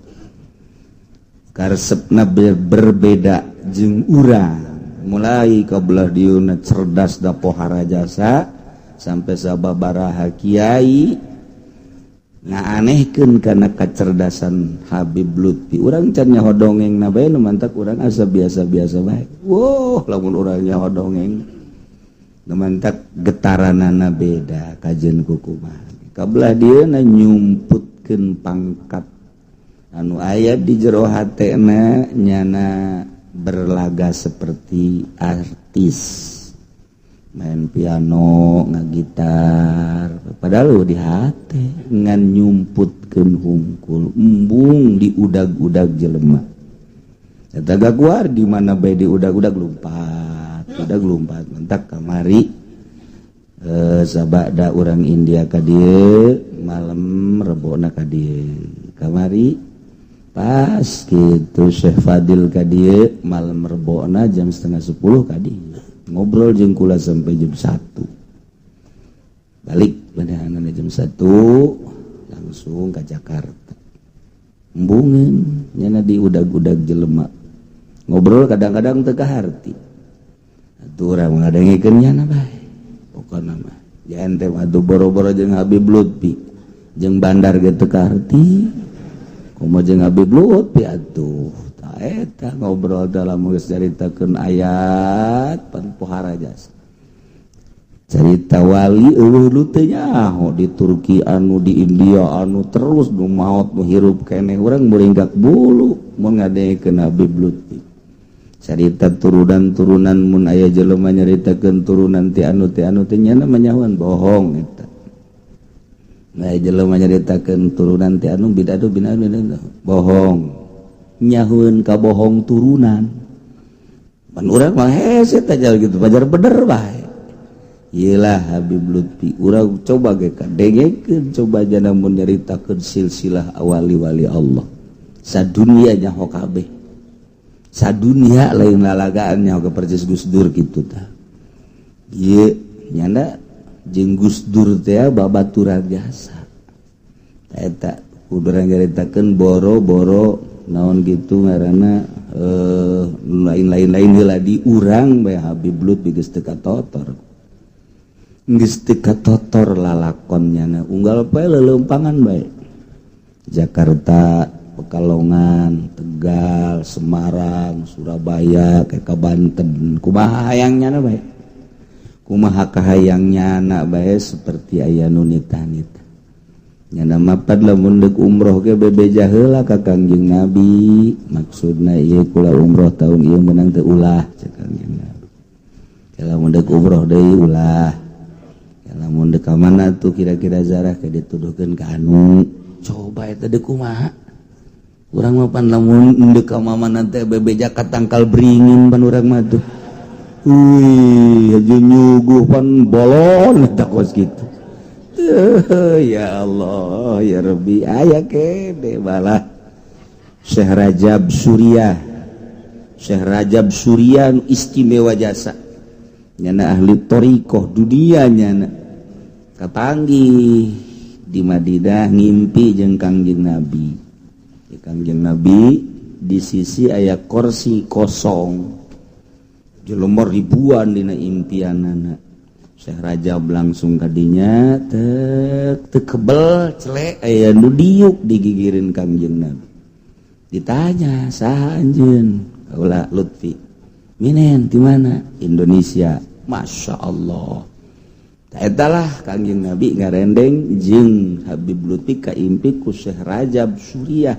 Speaker 3: karesepna berbeda jeung urang mulai kabelah dieuna cerdas da pohara jasa sampai sababaraha kiai ngaanehkeun kana kacerdasan Habib Lutfi urang can nyaho dongengna bae nu mantak urang asa biasa-biasa bae lamun urang nyaho dongeng nu mantak getaranana beda kajeun kukumaha kabelah dieuna nyumputkeun pangkat anu aya di jero hatena nyana berlaga seperti artis main piano ngagitar padahal di hate ngan nyumputkeun hungkul embung di udag-udag jelema eta gaguar di mana bae di udag-udag lompat mentak kamari sabada urang India ka dieu malam rebona ka dieu kamari pas kitu Syekh Fadil ka dieu malam rebona jam 9:30 ka dieu ngobrol jeung kula sampai jam 1 balik benehanana jam 1 langsung ke Jakarta embungeun nyana di udag-udag jelema ngobrol kadang-kadang teu kaharti atuh urang ngadengikeun nyana bae pokona mah jan teh atuh boro-boro jeung Habib Lutfi jeung bandar ge teu kaharti kumaha jeung Habib Lutfi atuh eta ngobrol dalam geus caritakeun ayat pan pohara jasa cerita wali eueuh teu nyaho di Turki anu di India anu terus nu maot nu hirup keneh urang melinggak bulu mun ngadengkeun Habib Lutfi carita turunan-turunan mun aya jelema nyaritakeun turunan ti anu teh nya nyahoan bohong eta nah jelema nyaritakeun turunan ti anu bidadu bohong nyahuan kabohong turunan pan urang mah hese tajal gitu pajar bener bae iyalah Habib Lutfi urang coba ge kadengekeun coba jana mun nyaritakeun silsilah wali-wali Allah sadunia nyaho kabeh sadunia lain lalagaan nyaho ka persis Gus Dur kitu tah ieu nyana jeung Gus Dur teh babaturan jasa eta kudu nyaritakeun boro-boro naon gitu ngaranna lain-lain heula di urang bae Habib Lutfi geus teu katotor lalakonnya unggal bae lelempangan bae Jakarta Pekalongan Tegal Semarang Surabaya kayak ka Banten kumaha hayangnya bae kumaha kahayangnya bae seperti aya nu nita-nita nyana mapad lamun deuk umroh ge bebeja heula ka Kangjeng Nabi maksudna ieu kula umroh taun ieu meunang teu ulah cek Kangjeng Nabi lamun deuk umroh deui ulah lamun deuk ka mana tuh kira-kira zarah ke dituduhkeun ka anu coba eta deuk kumaha urang mah pan lamun endeu ka mamanan teh bebeja ka tangkal beringin pan urang mah tuh. Aja nyuguh pan bolon eta kos kitu. Ya Allah ya Rabbi aya kene balah Syekh Rajab Surya. Syekh Rajab Surya istimewa jasa. Nyana ahli thariqah dunia nyana. Kapanggih di Madinah ngimpi jeung Kangjeng Nabi. Di Kangjeng Nabi di sisi aya kursi kosong. Jelema ribuan dina impianana. Syekh Rajab langsung kadinya teu kebel celek aya nu diuk digigireun Kangjeng Nabi. Ditanya saha anjeun? Kaula Lutfi. Minen di mana? Indonesia. Masya Allah. Taetalah Kangjeng Nabi ngarendeng jeung Habib Lutfi kaimpi ku Syekh Rajab Surya.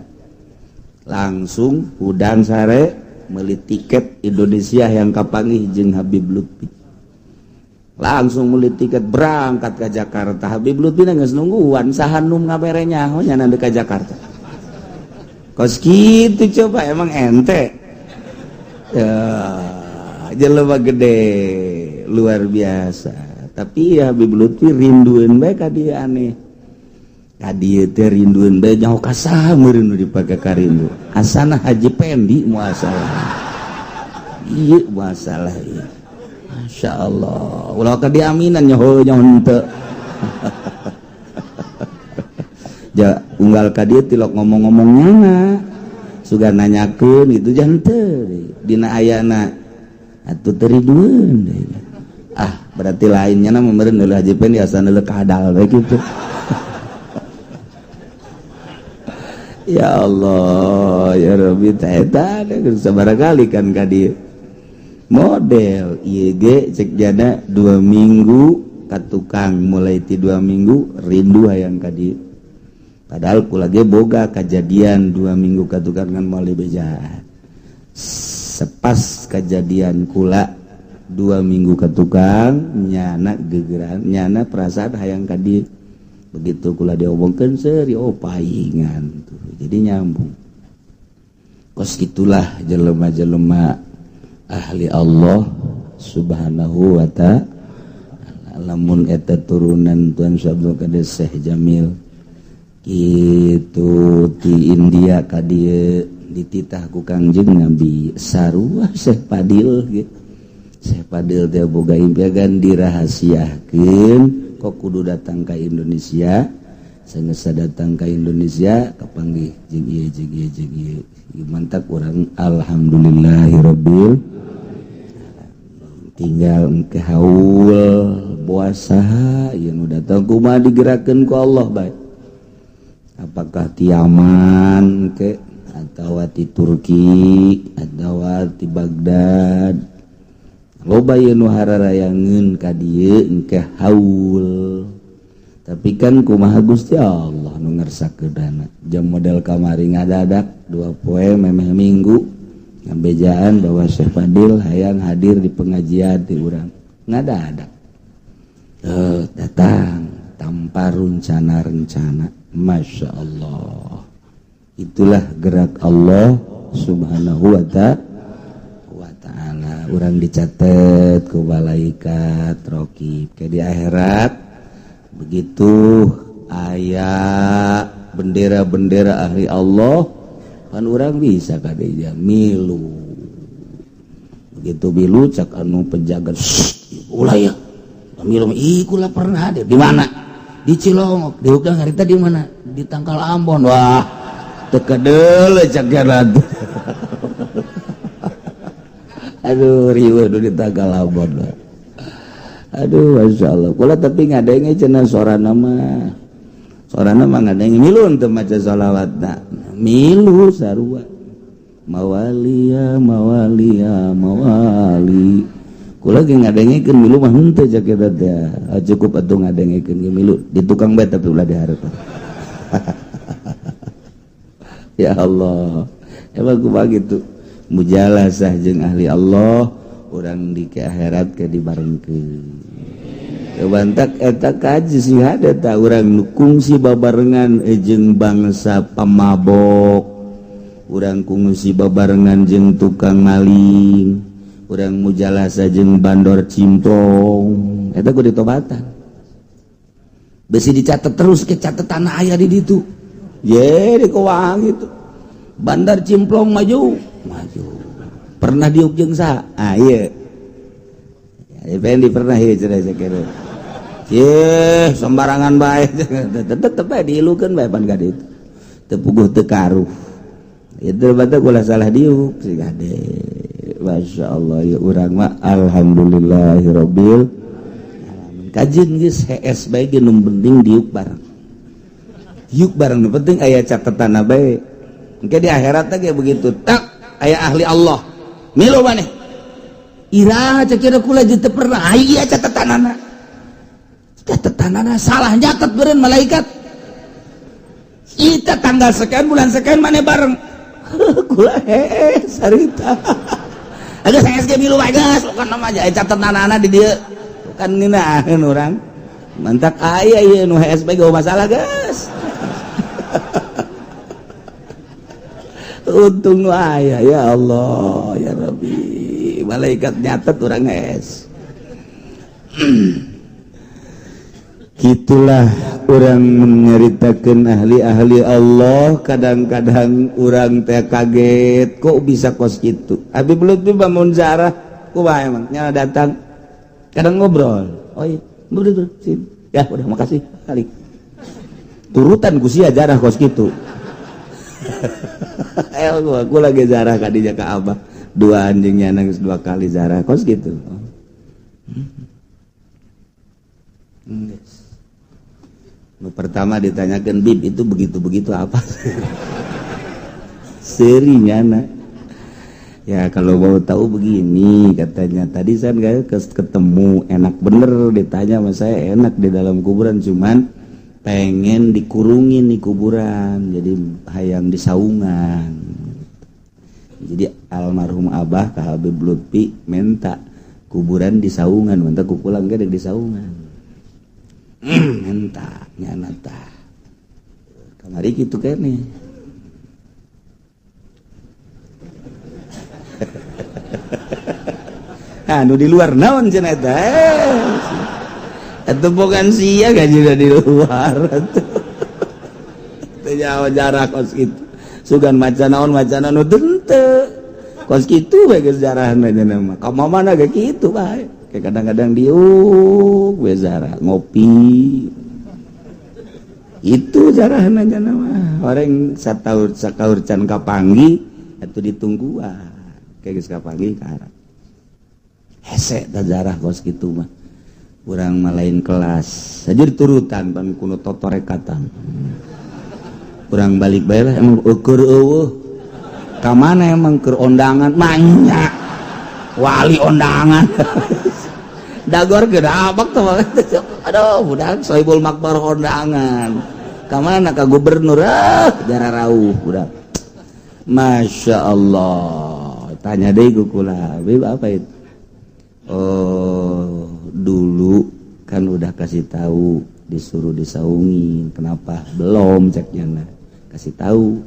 Speaker 3: Langsung hudang sare meuli tiket Indonesia yang kapanggih jeung Habib Lutfi. Langsung meuli tiket berangkat ke Jakarta. Habib Lutfi geus nungguan saha nu ngabere nyaho nya nande ka Jakarta. Kos kitu coba emang ente. Ya, jelema gede luar biasa. Tapi ya Habib Lutfi rindueun bae ka dieu aneh. Ka dieu teh rindueun bae nyaho ka saha meureun nu dipake ka rindu. Asana Haji Pendi muasalah. Ieu muasalah ieu. Masya Allah. Ulah ka diaminan nyaho henteu. Ja unggal ka dieu tilok ngomong-ngomong nyana. Sugan nanyakeun itu jan teu dina ayana atuh teu rindueun deui. Berarti lainnya nama meureun heula Haji Pendi asa heula kadal we kitu. Ya Allah ya Rabbi taeta sabaraha kali kan ka dieu. Model ieu ge cek jana 2 minggu ka tukang mulai ti 2 minggu rindu hayang ka dieu. Padahal kula ge boga kejadian 2 minggu ka tukang ngan moal beja. Sepas kejadian kula 2 minggu ke tukang nyana gegeran nyana perasaan hayang ka dieu. Begitu kula diomongkeun seuri paingan tuh. Jadi nyambung. Kos gitulah jelema-jelema ahli Allah Subhanahu wa ta'ala. Lamun eta turunan Tuan Abdul Qadir Syekh Jamil kitu ti India ka dieu dititah ku Kangjeng Nabi sarua Syekh Fadil gitu. Syekh Fadil teh boga impian dirahasiakeun kok kudu datang ke Indonesia. Sanggeus datang ke Indonesia kapanggih jeung ieu mantap urang alhamdulillahirabbil tinggal engke haul puasa ieu nu datang kumaha digerakkeun ku Allah bae. Apakah ti Yaman ke atau ti Turki atau ti Baghdad. Loba ieu nu hararayangeun ka dieu engke haul. Tapi kan kumaha Gusti Allah nu ngarsakeunana. Jam model kamari ngadadak 2 poe memeh minggu ngabejaan bahwa Syekh Fadil hayang hadir di pengajian ti urang. Ngadadak. Datang tanpa rencana-rencana. Masya Allah. Itulah gerak Allah Subhanahu wa ta'ala. Urang dicatat ku malaikat raqib ke di akhirat. Begitu aya bendera-bendera ahli Allah kan urang bisa ka dieu milu. Begitu milu cak anu penjaga ulah ya. Milu kula pernah hadir di mana? Di Cilongok, di Hukang harita di mana? Di Tangkal Ambon. Wah, teka deuleu cak jalan. Aduh, riweuh nu di Tangkal Ambon. Aduh, masyaallah. Kula tapi ngadenge cenah sorana mah. Sorana mah ngadenge milu teu maca shalawatna. Milu sarua. Mawaliya, mawaliya, mawali. Kula ge ngadengekeun milu mah henteu cak eta teh. Cukup atuh ngadengekeun milu di tukang bae tapi ulah dihareupan. Ya Allah. Emang kumaha kitu. Mujalasah jeung ahli Allah urang di ke akhirat ke dibarengkeun. Bantak eta kaji sihada ta urang nu kungsi babarengan jeung bangsa pamabok. urang kungsi babarengan jeung tukang maling, urang mujalasa jeung bandor cimplong, eta kudu ditobatan. Besi dicatat terus ke catatan aya di ditu. Ye di keuangan gitu. Bandar cimplong maju. Pernah diuk jeung sa? Ah ieu. Ya Fendi pernah ieu cenah sakeureun. Ye sembarangan bae. Tetep bae diilukeun bae pan ka ditu. Teu puguh teu karuh. Itu bata kula salah diuk si gade. Masyaallah ya urang mah alhamdulillahirabbil alamin. Kajeun geus HS bae ge nu penting diuk bareng. Diuk bareng nu penting aya catetanna bae. Engke di akhirat teh ge begitu. Tak aya ahli Allah. Milu maneh. Iraha cek kira kula teu pernah aya catatanana. Catatanana salah nyatet beureun malaikat. Kita tanggal sekian bulan sekian maneh bareng. Kula sarita. Ada saya SG milu wae geus bukan nama aja catetanana di dieu. Bukan ngeunaheun urang. Mantak aya ieu nu HSB ge masalah geus. Untung aya ya Allah ya Rabbi. Malaikat nyatet urang es. Gitulah orang menyeritakan ahli-ahli Allah. Kadang-kadang orang teh kaget kok bisa kos gitu. Abi belut tuh bangun zarah kumaha emang nyala datang kadang ngobrol. Oh iya betul sih ya udah makasih kali turutan ku sia jarah kos gitu. Aku lagi zarah kadinya ke abah 2 anjingnya nangis 2 kali zarah kos gitu. Pertama ditanyakan Bib itu begitu-begitu apa? Serinya nak. Ya kalau mau tahu begini katanya tadi saya nggak ketemu enak bener ditanya sama saya enak di dalam kuburan cuman pengen dikurungin di kuburan jadi hayang di saungan. Jadi almarhum abah ka Habib Lutfi minta kuburan di saungan minta kupulang gak di saungan. Minta nyanata kamari gitu kene anu di luar naon cenah eta atuh bukan sia gak juga di luar teu nyawa jarak kos kitu sugan maca naon anu teu kos kitu bae geus jarahna cenah mah ka mamana ge kitu bae. Kayak kadang-kadang diuk bezara ngopi itu jarahna jana mah orang sakaur can kapanggi atuh ditungguan kayak geus kapanggi ka harap hese da jarah kos kitu mah urang mah lain kelas saja diturutan pan kuno totorekatan urang balik bae lah emang ukur eueuh ka mana emang keur ondangan manya wali ondangan dagor gede abak tuh aduh budak Sohibul Makbar kondangan kamana ka gubernur jarah rauh budak Masya Allah tanya deh kula Bib apa itu oh dulu kan udah kasih tahu disuruh disaungin kenapa belum ceknya kasih tahu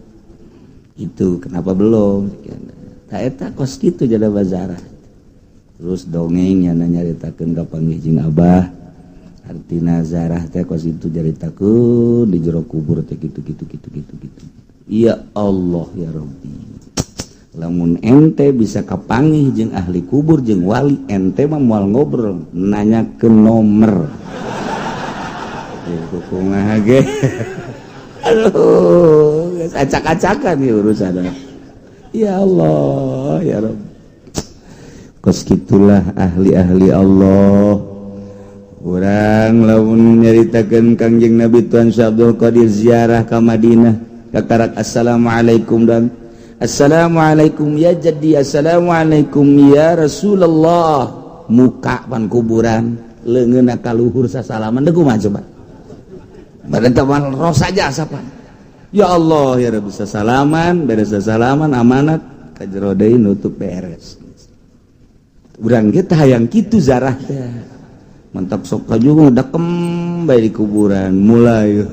Speaker 3: itu kenapa belum ceknya tak eta kos gitu jada bazarah. Terus dongeng yang nyaritakeun ka panggih abah artina zarah teh kos itu jaritakeun di jero kubur teh gitu. Ya Allah ya Rabbi lamun ente bisa kapanggih jeung ahli kubur jeung wali ente mah moal ngobrol nanyakeun nomor kumaha ge aduh geus acak-acakan ya urusan ya Allah ya Rabbi kos gitulah ahli-ahli Allah. Urang lamun nyaritakeun Kangjeng Nabi Tuan Syekh Abdul Qadir ziarah ka Madinah katarak assalamualaikum dan assalamualaikum ya jaddi assalamualaikum ya Rasulullah muka pan kuburan leungeunna ka luhur sasalaman deuk kumaha coba badan teman ros saja sapan ya Allah ya Rabbi sasalaman beres sasalaman amanat ka jero deui nutup beres. Urang kita hayang kitu zarah teh mantap sok juga ngedekem bae di kuburan mulai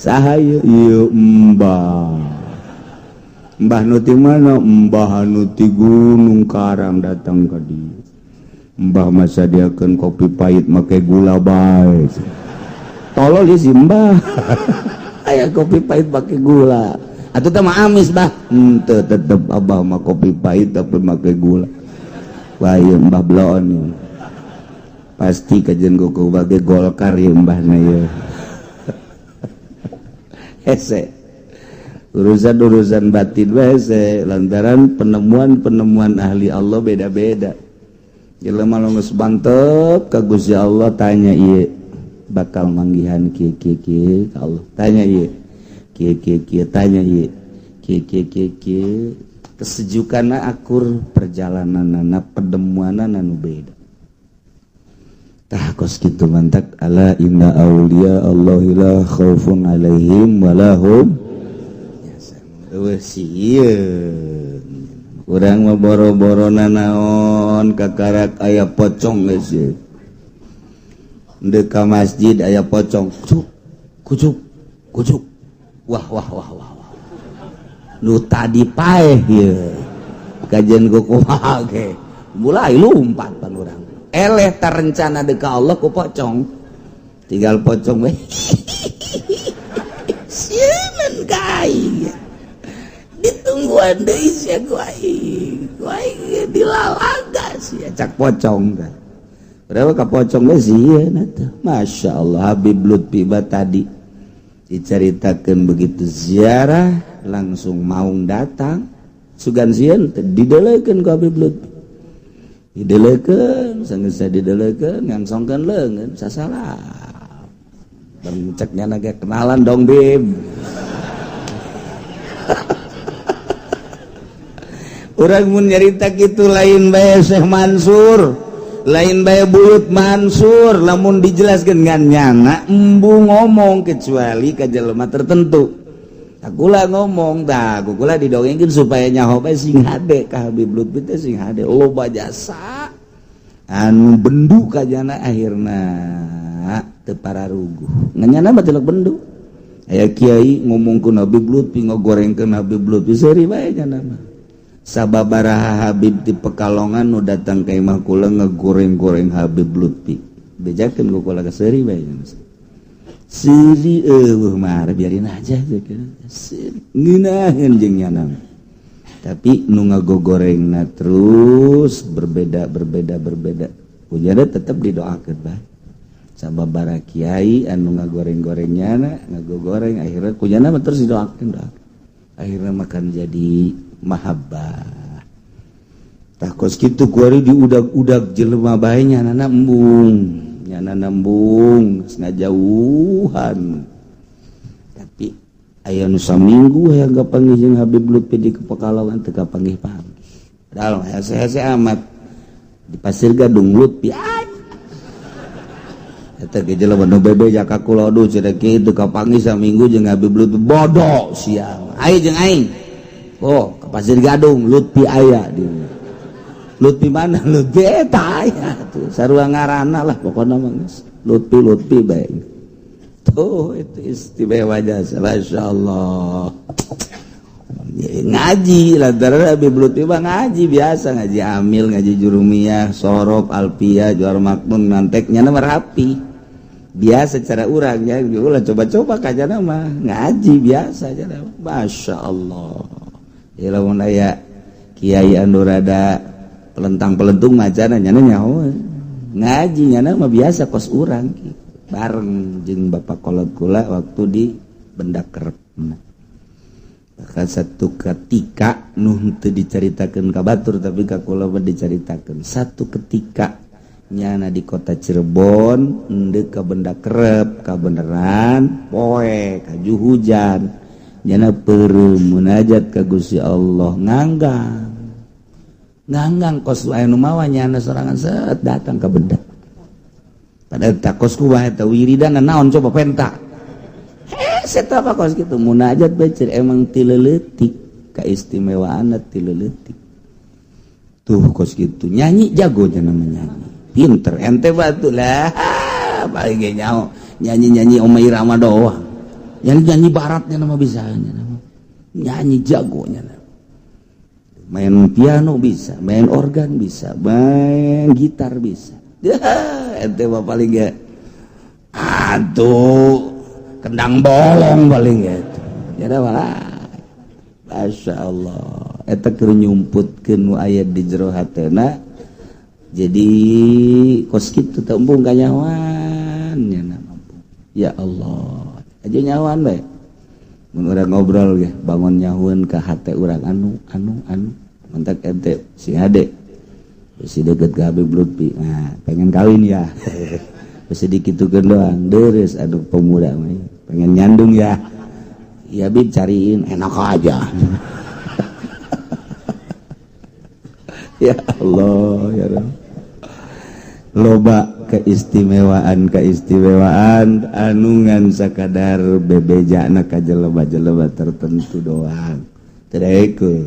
Speaker 3: sahaya ieu Mbah nu ti mana? Mbah nu ti Gunung Karang datang ka dieu. Mbah mah sadiakeun kopi pahit make gula bae. Tolol ieu si Mbah. Aya kopi pahit make gula. Atuh teh mah amis, Bah. Henteu tetep Abah mah kopi pahit tapi make gula. Wah ieu Mbah bloon ieu. Pasti kajen kuku bage Golkar ieu Mbahna ieu. Hese. Urusan-urusan batin wese lantaran penemuan ahli Allah beda-beda. Jelema geus bantep ka Gusti Allah tanya ieu bakal manggihan kieu ka Allah. Tanya ieu kieu tanya ieu kieu kesejukanna akur perjalananna penemuanna anu beda. Tah kos kitu mantak ala inna auliya Allahi la khaufun alaihim wa lahum urang mah boro-borona naon kakarak aya pocong geus ye. Ndeu ka masjid aya pocong. Kucuk. Wah. Nu tadi paeh ye. Kajen ku kumaha ge. Mulai lumpat pan urang. Eleh tarencana deuk ka Allah ku pocong. Tinggal pocong we. Sieun kai. Ditungguan deui sia ku aing dilalaga sia cak pocong teh. Berapa ka pocong we sieun atuh. Masyaallah Habib Lutfi tadi diceritakeun begitu ziarah langsung maung datang sugan sieun teh didelekeun ka Habib Lutfi. Didelekeun sanggeus didelekeun ngangsongkeun leungeun sasalam. Cek nyana ge kenalan dong Bib. Urang mun nyarita kitu lain bae Syekh Mansur, lain bae Buyut Mansur, lamun dijelaskeun ngan nyana embu ngomong kecuali ka jelema tertentu. Akula ngomong tah, kula didongengkeun supaya nyaho bae sing hade ka Habib Lutfi teh sing hade loba jasa anu bendu ka jana akhirna teu pararuguh. Nganyana mah telek bendu. Aya kiai ngomongkeun Habib Lutfi ngogorengkeun Habib Lutfi seuri bae cenah mah. Sababaraha Habib di Pekalongan nu datang ka imah kula ngegoreng-goreng Habib Lutfi. Bejakeun ku kula ka seuri bae. Seuri eueuh mah biarin aja ngeunaheun jeung nyana. Tapi nu ngagogorengna terus berbeda. Ujana tetep didoakeun bae. Sababaraha kiai anu ngagoreng-goreng nyana, ngagogoreng akhirnya kujana mah terus didoakeun. Akhirnya makan jadi mahabbah. Tah kos kitu kuari diudag-udag jelema bae nyanana embung ngajauhan. Tapi aya nu saminggu hayang kapanggih jeung Habib Lutfi di Pekalongan teu kapanggih panggih. Padahal hese-hese amat di Pasir Gadung Lutfi eta ge jelema nu bebe jaka kula aduh cenah kitu kapanggih saminggu jeung Habib Lutfi bodoh siang. Ai jeung aing. Oh, ke Pasir Gadung Lutfi aya di. Lutfi mana? Lutfi eta aya tuh. Sarua ngaranna lah pokona mah geus. Lutfi bae. Tuh itu istimewa jasa masyaallah. Ngaji lantaran Habib Lutfi mah ngaji biasa, ngaji amil, ngaji jurumiyah, sorof, alfiyah, juar makmun, manteknya mah rapi. Biasa cara urangnya, ulah coba-coba kajana mah ngaji biasa aja. Masyaallah. Ya lamun aya kiai anu rada pelentang-pelentung macana nyana nyaho. Ngaji nyana mah biasa kos urang bareng jeung Bapak Kolot kula waktu di Benda Kerep. Maka satu ketika nu teu dicaritakeun ka batur tapi ka kula mah dicaritakeun. Satu ketika nyana di kota Cirebon endeu ka Benda Kerep kabeneran poe kaju hujan. Nyana peureum munajat ka Gusti Allah nganggang kos wae nu mawa nyana sorangan set datang ka Benda. Padahal tak kos ku wae eta wiridan naon coba penta. Eta apa kos kitu munajat bae emang ti leuletik kaistimewaanna ti leuletik. Tuh kos kitu nyanyi jago cenah nyanyi. Pinter ente batu lah paling ge nyaho nyanyi-nyanyi Omah Irama doang.
Speaker 2: nyanyi baratnya nama bisanya nama. Nyanyi jagonya nama. Main piano bisa, main organ bisa, main gitar bisa. Ente mah paling ya atuh kendang bolong paling ya. Ya dah Masya Allah. Eta keur nyumputkeun nu aya di jero hatena. Jadi kos kitu teu embung kanyawan nya mampu. Ya Allah. Aja nyawan bae. Mun urang ngobrol ge bangun nyahueun ka hate urang anu mentak ente si Ade. Si deket ke Habib Lutfi. Nah, pengen kawin ya. Sedikit tukeun doang. Deres aduh pemuda mah. Pengen nyandung ya. Ya Bib cariin enak aja. Ya Allah ya Rabb. Loba keistimewaan anungan sakadar bebejana ka jelema-jelema tertentu doang. Teu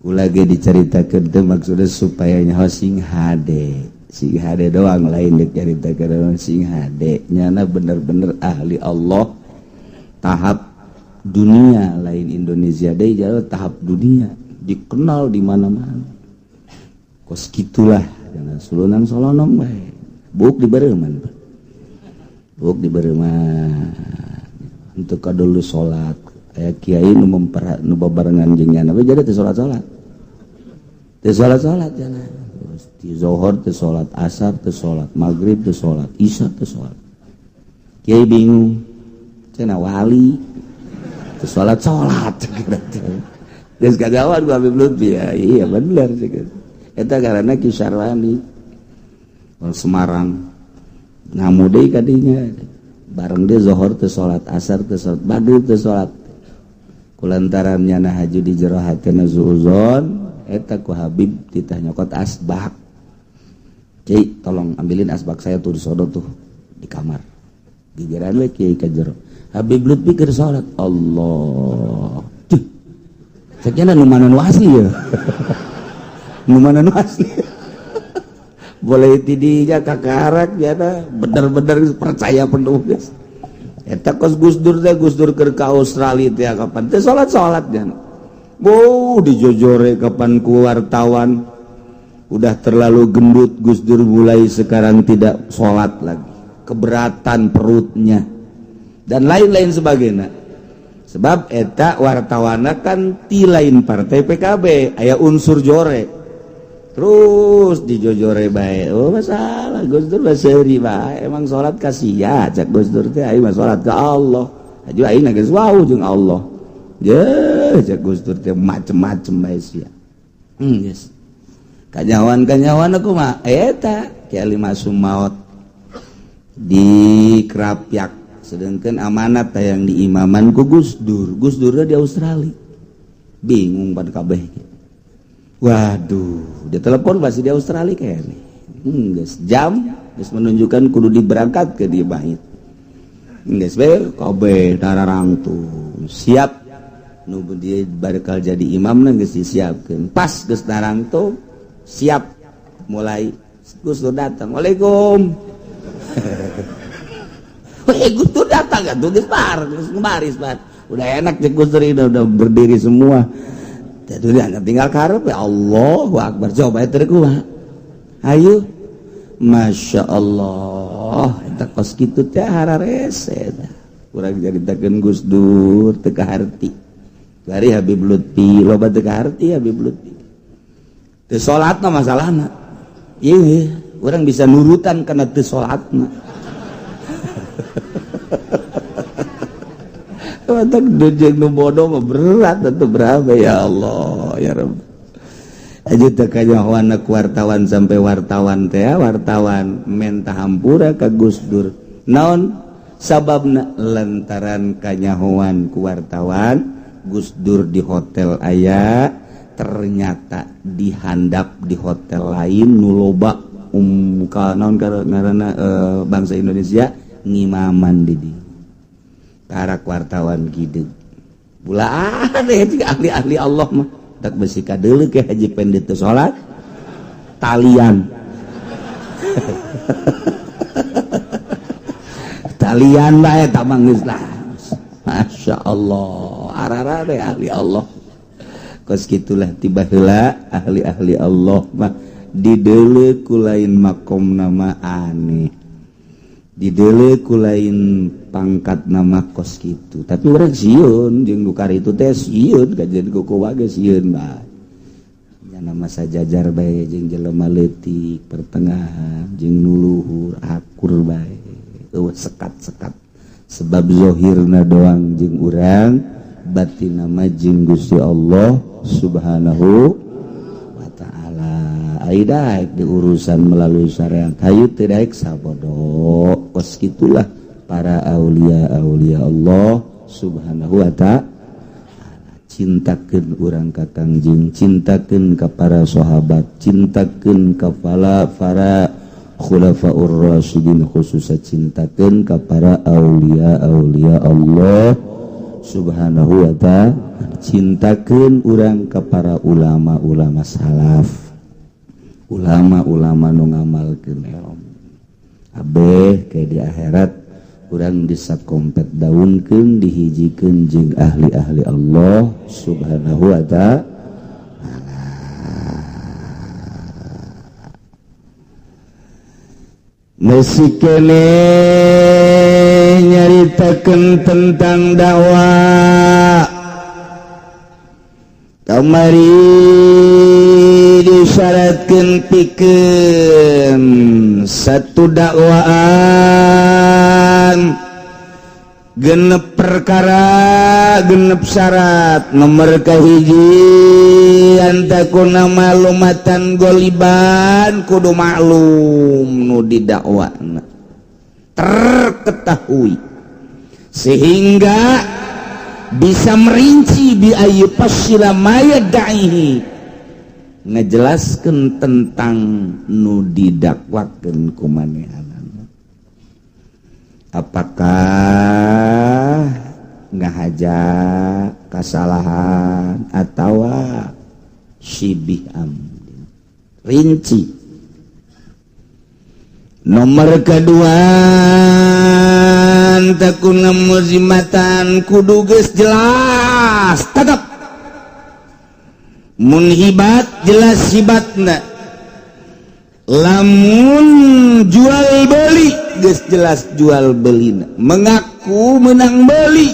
Speaker 2: ulah ge dicaritakeun teh maksudna supaya nyaho sing hade doang lain dicaritakeun sing hade nyana bener-bener ahli Allah tahap dunia lain Indonesia deui jauh tahap dunia dikenal di mana-mana. Kos gitulah jangan sulunan solonong bae. Buk dibereuman. Untuk kadulu salat aya kiai nu babarengan jeung nyana we jadi teu salat-salat. Teu salat-salat jangan. Di zuhur teu salat, asar teu salat, maghrib teu salat, isya teu salat. Kiai bingung. Cenah wali teu salat geus kagawan ku Habib Lutfi ya. Iya bener sih. Eta karana Ki Sarwani Semarang ngamu deui ka dinya bareng dia zuhur teu salat, asar teu salat, maghrib teu salat. Kulantaran nyana haju di jero hatena suuzon eta ku Habib titah nyokot asbak. Kiai tolong ambilin asbak saya tuh di sono tuh di kamar. Gigiran we kiai ka jero. Habib Lutfi keur salat. Allah. Sakjana nu mana nu asli ya. Nu mana nu asli. Boleh tidinya kakarak jana bener-bener percaya penuh guys. Eta kos Gus Dur keur ka Australia teh kapan teh salat jana. Dijojore kapan ku wartawan udah terlalu gendut Gus Dur mulai sekarang tidak salat lagi. Keberatan perutnya dan lain-lain sebagainya. Sebab eta wartawana kan ti lain partai PKB aya unsur jore terus dijojore bae. Oh masalah Gus Dur baseuri bae emang salat ka sia cak Gus Dur teh aing mah salat ka Allah aju aing geus wau jeung Allah ye cak Gus Dur teh macem-macem bae sia geus kanyawan aku mah eta Ki Ali Masum maot di Krapyak sedangkan amanat yang diimaman ku Gus Dur di Australia bingung pada kabeh. Waduh dia telepon masih di Australia kayaknya geus jam geus menunjukkan kudu diberangkat ke di bait geus bae kabeh dararangtung siap nu dia barekal jadi imamna geus disiapkeun pas geus darangtung siap mulai Gus Dur datang. Waalaikum. Gus Dur datang kan tuh baris udah enak cek Gus Dur udah berdiri semua. Jadi hanya tinggal karep ya Allahu Akbar coba itu kumaha. Ayo Masya Allah eta kos kitu teh hararese urang caritakeun Gus Dur teu kaharti. Bari Habib Lutfi loba teu kaharti Habib Lutfi. Teu salatna masalahna. Ieu urang bisa nurutan kana teu salatna. Watak dujeng nu bodoh mah berat atuh berapa ya Allah ya Rabb. Aja teh kanyahoan ku wartawan sampai wartawan teh wartawan menta hampura ka Gus Dur. Naon sababna lantaran kanyahoan ku wartawan Gus Dur di hotel aya ternyata dihandap di hotel lain nu loba naon ngaranna bangsa Indonesia ngimaman di dieu. Karak wartawan gideg bulaan deh ahli-ahli Allah mah tak besi kadeuleu ke haji pendeta salat talian talian bae eta mah geus lah
Speaker 3: Masya Allah arara deh ahli Allah kos gitulah tiba heula ahli-ahli Allah mah didele ku lain makom nama aneh didele ku lain pangkat nama kos gitu tapi urang sieun jeung dukar itu teh sieun kajian kuku wage sieun bae nya nama sajajar bae jeung jelema leutik pertengahan jeung nuluhur akur bae eueuh sekat-sekat sebab zahirna doang jeung urang batin nama jeung Gusti Allah Subhanahu wa ta'ala aya di urusan melalui syariat hayu teu daek sabodo kos gitulah para aulia-aulia Allah Subhanahu wa ta'ala cintakeun urang ka Kangjeng cintakeun ka para sahabat cintakeun ka para khulafaur rasyidin khususnya cintakeun ka para aulia-aulia Allah Subhanahu wa ta'ala cintakeun urang ka para ulama-ulama salaf ulama-ulama nu ngamalkeun ilmu abeh ke di akhirat urang disakompet daunkeun dihijikeun jeung ahli-ahli Allah Subhanahu wa ta'ala masih kene nyaritakeun tentang dakwah kamari disyaratkeun pikeun satu dakwaan genep perkara genep syarat nomor kahiji antakuna malumatan goliban kudu maklum nu didakwana terketahui sehingga bisa merinci bi ayu pasila maya da'ihi ngejelaskeun tentang nu didakwakeun ku manehanna apakah ngahaja kesalahan atau syibih amdin rinci nomor kedua takuna muzimatan kudu geus jelas tetap mun hibat jelas hibatna lamun jual beli geus jelas jual belina mengaku menang beli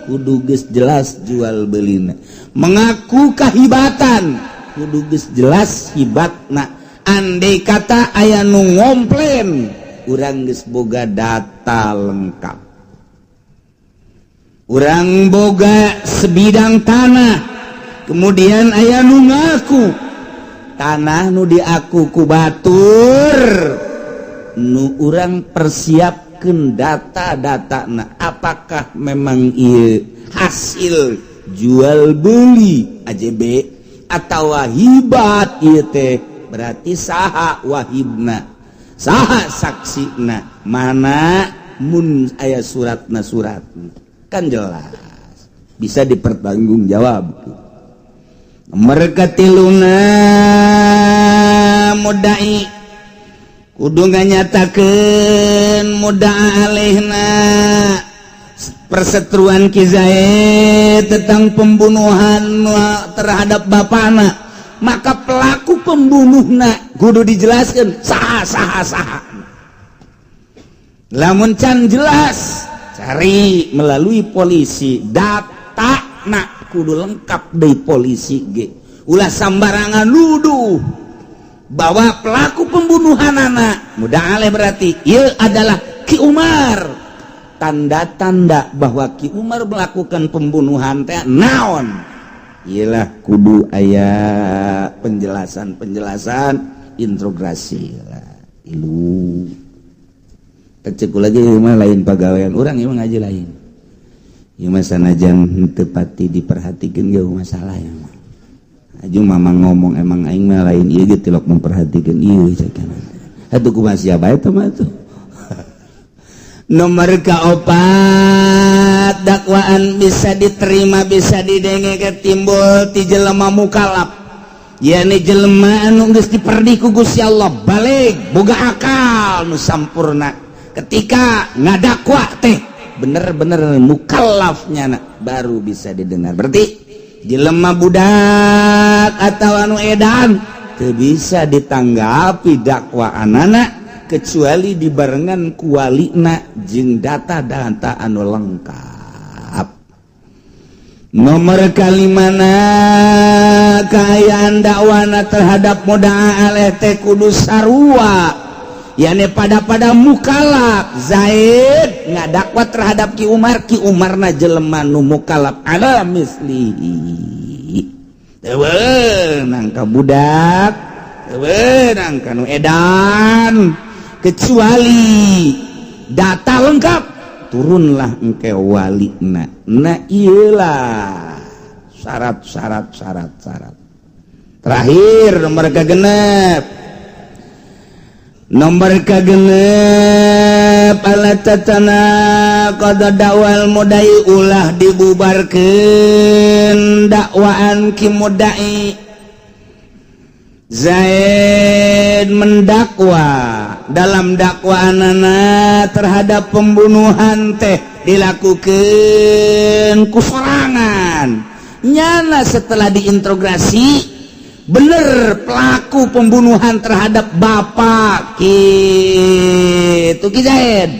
Speaker 3: kudu geus jelas jual belina mengaku kahibatan kudu geus jelas hibatna andai kata aya nu ngomplain urang geus boga data lengkap urang boga sebidang tanah kemudian aya nu ngaku tanah nu diaku ku batur nu urang persiapkeun data-datana apakah memang ieu hasil jual beli AJB atau hibat ieu teh berarti saha wahibna saha saksina mana mun aya suratna kan jelas bisa dipertanggungjawab mereka tiluna mudai kudu nganyatakeun muda'a alaihna perseteruan Kizaid tentang pembunuhan terhadap bapana maka pelaku pembunuhna kudu dijelaskan saha lamun can jelas cari melalui polisi data nak kudu lengkap dari polisi ge ulah sambarangan nuduh bahwa pelaku pembunuhan anak mudah alih berarti ieu adalah Ki Umar tanda-tanda bahwa Ki Umar melakukan pembunuhan teh naon ialah kudu aya penjelasan integrasi lah ilu kecekul lagi mah lain pagawean urang ieu ngaji lain ieu mah sanajan teu pati diperhatikeun ge masalah ya aju mamang ngomong emang aing mah lain ieu ge tilok memperhatikeun ieu ceukana atuh kumaha siapa eta mah tuh nomor kaopat dakwaan bisa diterima bisa didengeng timbul ti jelema mukallaf yani jelema anu geus diperdi ku Gusti Allah balik boga akal nu sampurna ketika ngadakwa teh
Speaker 2: bener-bener mukallafnya baru bisa didengar. Berarti jelema budak atau anu edan teu bisa ditanggapi dakwaanana kecuali dibarengan ku walina jeung data-data anu lengkap. Nomor kalimana kaayaan dakwana terhadap modaa aleh teh kudu sarua, yakni pada mukallaf. Zaid ngadakwa terhadap Ki Umarna jelema nu mukallaf ala mislihi. Teu beunang ka budak, teu beunang ka nu edan, kecuali data lengkap turunlah engke walina. Nah iyalah syarat. Terakhir nomor kagenep alat tatana qada dakwal mudai ulah dibubarkeun dakwaan ki mudai. Zaid mendakwa dalam dakwaanana terhadap pembunuhan teh dilakukan kusorangan. Nyana setelah diintrogasi bener pelaku pembunuhan terhadap bapak kitu Ki Zaid.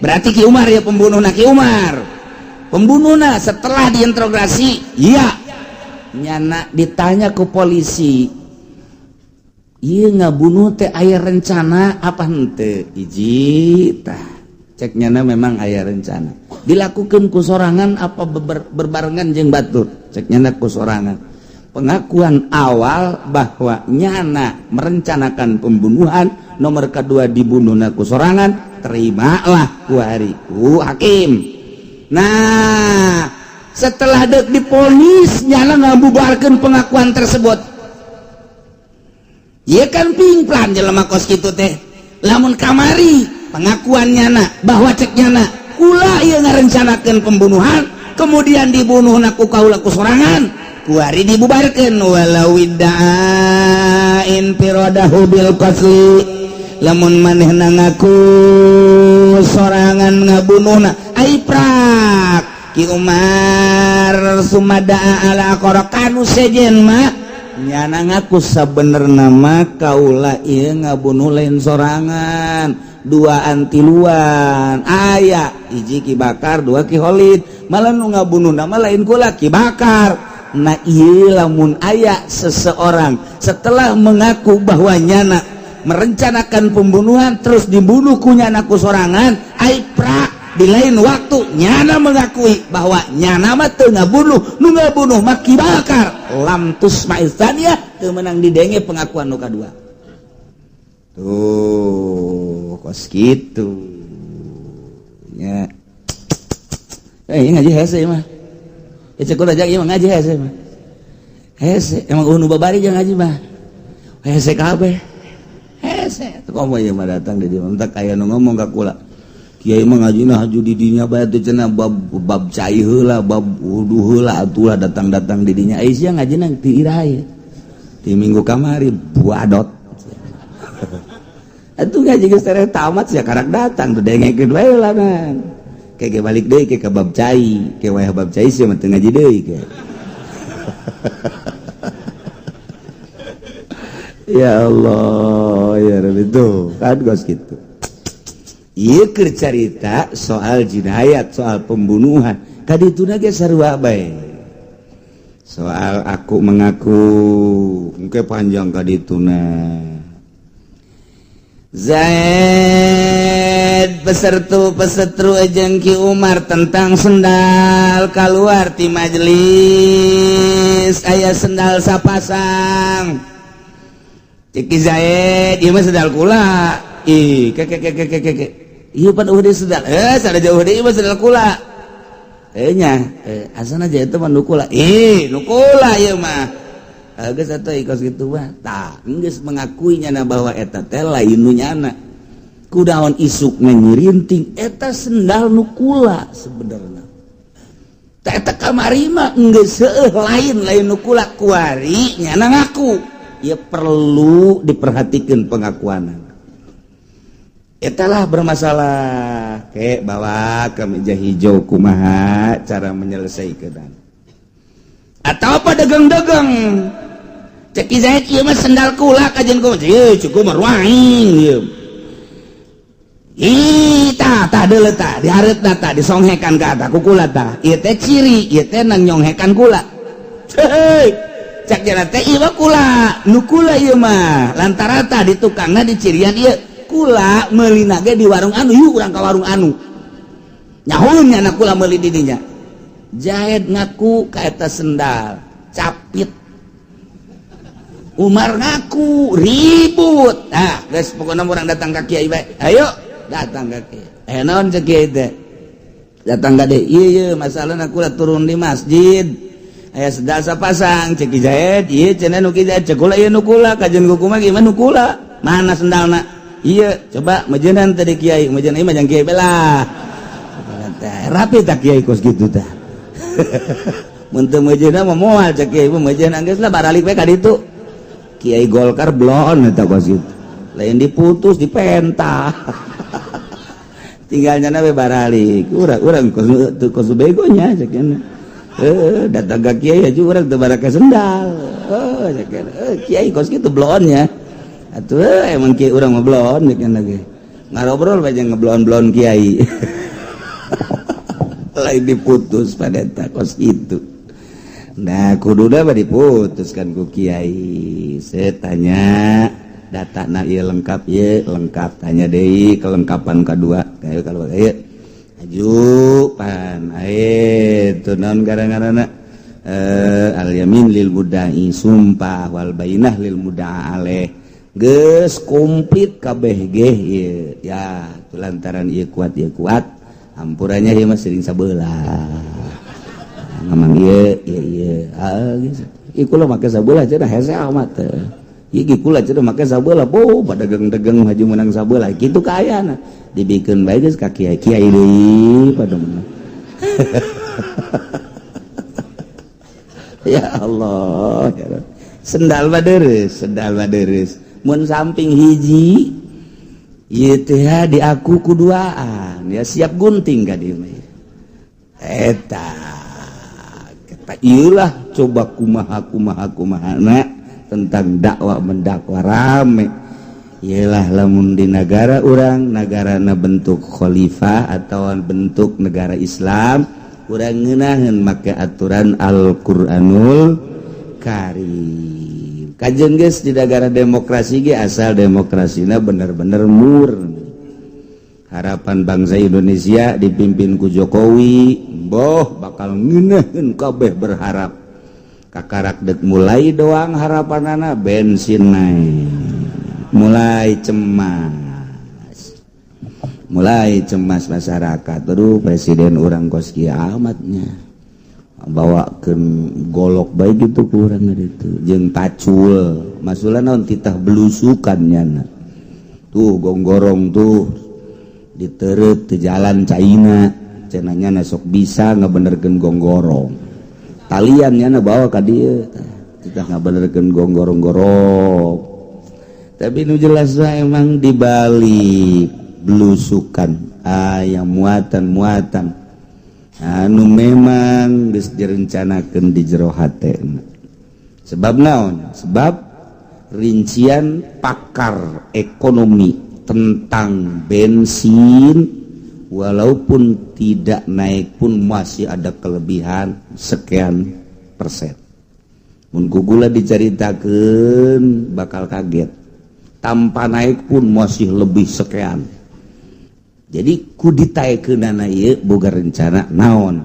Speaker 2: Berarti Ki Umar ya pembunuhna Ki Umar. Pembunuhna setelah diintrogasi, iya. Nyana ditanya ke polisi, iya ngabunuh teh aya rencana apa henteu? Hiji tah cek nyana memang aya rencana. Dilakukan kusorangan apa berbarengan jeung batur? Cek nyana kusorangan. Pengakuan awal bahwa nyana merencanakan pembunuhan, nomor kedua dibunuhna kusorangan, terimalah ku hariku hakim. Nah, setelah diponis nyana ngabubarkeun pengakuan tersebut. Iya kan pingplan jelema kos kitu teh. Lamun kamari pengakuannya bahwa ceknya kula ieu ngarencanakeun pembunuhan, kemudian dibunuhna ku kaula kusorangan, kuari dibubarkeun walau widda'in firadahu bil qatli. Lamun manehna ngaku sorangan ngabunuhna ai prak Ki Umar sumada'a ala qarakanu sejen mah nyana ngaku sabenerna mah kaula ieu ngabunuh lain sorangan, duaan tiluan aya hiji Ki Bakar, dua Ki Khalid, malah nu ngabunuh nama lain kula Ki Bakar. Nah ieu lamun aya seseorang setelah mengaku bahwa nyana merencanakan pembunuhan terus dibunuh ku nyana ku sorangan, ai prak di lain waktu nyana mengakui bahwa nyana mah teu ngabunuh, nu ngabunuh mah Ki Bakar, lam tusma'il tsaniyah, teu meunang didenge pengakuan nu kadua. Tuh kos kitu nya. Ngaji hese mah. Cek urang aja ieu mah ngaji hese mah. Hese emang nu babari jeung ngaji mah. Hese kabeh. Hese teu komo ieu mah datang di dieu mah tak aya nu ngomong ka kula. Kiai mah ngajina haju di dinya bae teh cenah bab cai heula, bab wudu heula atuh datang-datang di dinya. Ai sia ngajina ti iraha. Di minggu kamari buadot. Atuh ngaji geus tere tamat sia karak datang teh dengekeun wae lah man. Kege balik deui ke bab cai, ke wae bab cai sia mah teu ngaji deui ke. Ya Allah, ya Rabbi tuh kan gos gitu. Ieu keur carita soal jinayat, soal pembunuhan. Kadituna ge sarua bae. Soal aku mengaku, engke panjang kadituna. Zaid pesertu jeung Ki Umar tentang sendal keluar ti majelis, aya sendal sapasang. Ciki Zaid, ieu mah sendal kula. Ih, ke. Ieu pan eueuh sendal. Sada jauh deui mah sendal kula. Nya, asana Zaid teh mah nu kula. Nu kula ieu mah. Geus atuh ikos kitu mah. Tah, geus mengakui nyana bahwa eta teh lain nu nyana. Kudaon isuk menyirinting eta sendal nu kula sebenarnya. Tah eta kamari mah geus seueuh lain nu kula kuari nyana ngaku. Ieu perlu diperhatikeun pengakuanan.
Speaker 3: etalah bermasalah kayak bawa ke meja hijau kumaha cara menyelesaikan atau apa dagang-dagang cek Zaid ieu mah sendal kula kajen ku ieu cukup mah ruaing ieu tah deuleu tah dihareutna tah disonghekan ka eta ku kula tah ieu teh ciri ieu teh nang nyonghekan kula heuy cek jalan teh ieu mah kula nu kula ieu mah lantaran tah di tukangna dicirian ieu kula meuli na ge di warung anu yuk urang ka warung anu nyahun nya anak kula meuli di dinya Zaid ngaku ka eta sendal capit Umar ngaku ribut geus pokona urang datang ka kiai bae ayo datang ka kiai naon cek kiai teh datang ka deui ieu masalahna kula turun di masjid aya sendal sapasang cek Zaid ieu cenah nu kieu cek kula ieu nu kula kajen kumaha gimana nu kula mana sendalna iya coba majenan tadi kiai majenan ieu mah jang kiai belah rapi tak kiai kos gitu tah mun teu majenan mah moal cek kiai mah majenan geus lah baralik we ka ditu kiai Golkar blon eta kos gitu lain diputus dipentah tinggalnya we baralik urang kos begonya cek datang ka kiai aja urang teu baraka sendal cek kiai kos gitu blonnya atuh emang kiai urang mah blon cek lagi ngarobrol bae ngeblon-blon kiai lain diputus pada eta kos gitu nah kuduna mah diputuskan ku kiai setanya datana ieu lengkap tanya deui kelengkapan kedua kayak kalau ieu aju pan teu naon gara-garana al yamin lil mudda'i sumpah wal bainah lil mudda'a alaih geus komplit kabeh ge ieu ya lantaran ieu kuat ampurannya ieu mah sering sabeula ngamang ieu geus ieu kula make sabeula cenah hese amat ieu ge kula cenah make sabeula padagang-dagang maju menang sabeula kitu kaayana dibikeun bae geus ka kiai deui pada menang ya Allah ya Rabbi. Sendal mah deres mun samping hiji ieu teh di aku kuduaan ya siap gunting ka dieu mah eta ieulah coba kumaha tentang dakwah mendakwa rame ialah lamun di negara urang negarana bentuk khalifah atau bentuk negara Islam urang ngeunaheun make aturan Al-Qur'anul Karim kajeun geus di negara demokrasi ge asal demokrasina bener-bener murni harapan bangsa Indonesia dipimpin ku Jokowi boh bakal ngeunaheun kabeh berharap kakarak dek mulai doang harapanana bensin naik mulai cemas masyarakat terus presiden urang kos kieu amatnya bawakeun golok bae gitu ku urang itu jeung pacul masula naon titah belusukan nyana tuh gonggorong tuh diteureut teu jalan caina cenanya sok bisa ngabenerkeun gonggorong talian nyana bawa ka dieu kita ngabenerkeun gonggorong-gorong tapi nu jelas emang dibalik belusukan aya muatan anu memang geus direncanakeun di jero hatena sebab naon sebab rincian pakar ekonomi tentang bensin walaupun tidak naik pun masih ada kelebihan sekian persen mun gugula dicaritakeun bakal kaget tanpa naik pun masih lebih sekian jadi ku ditaekeunana ieu boga rencana naon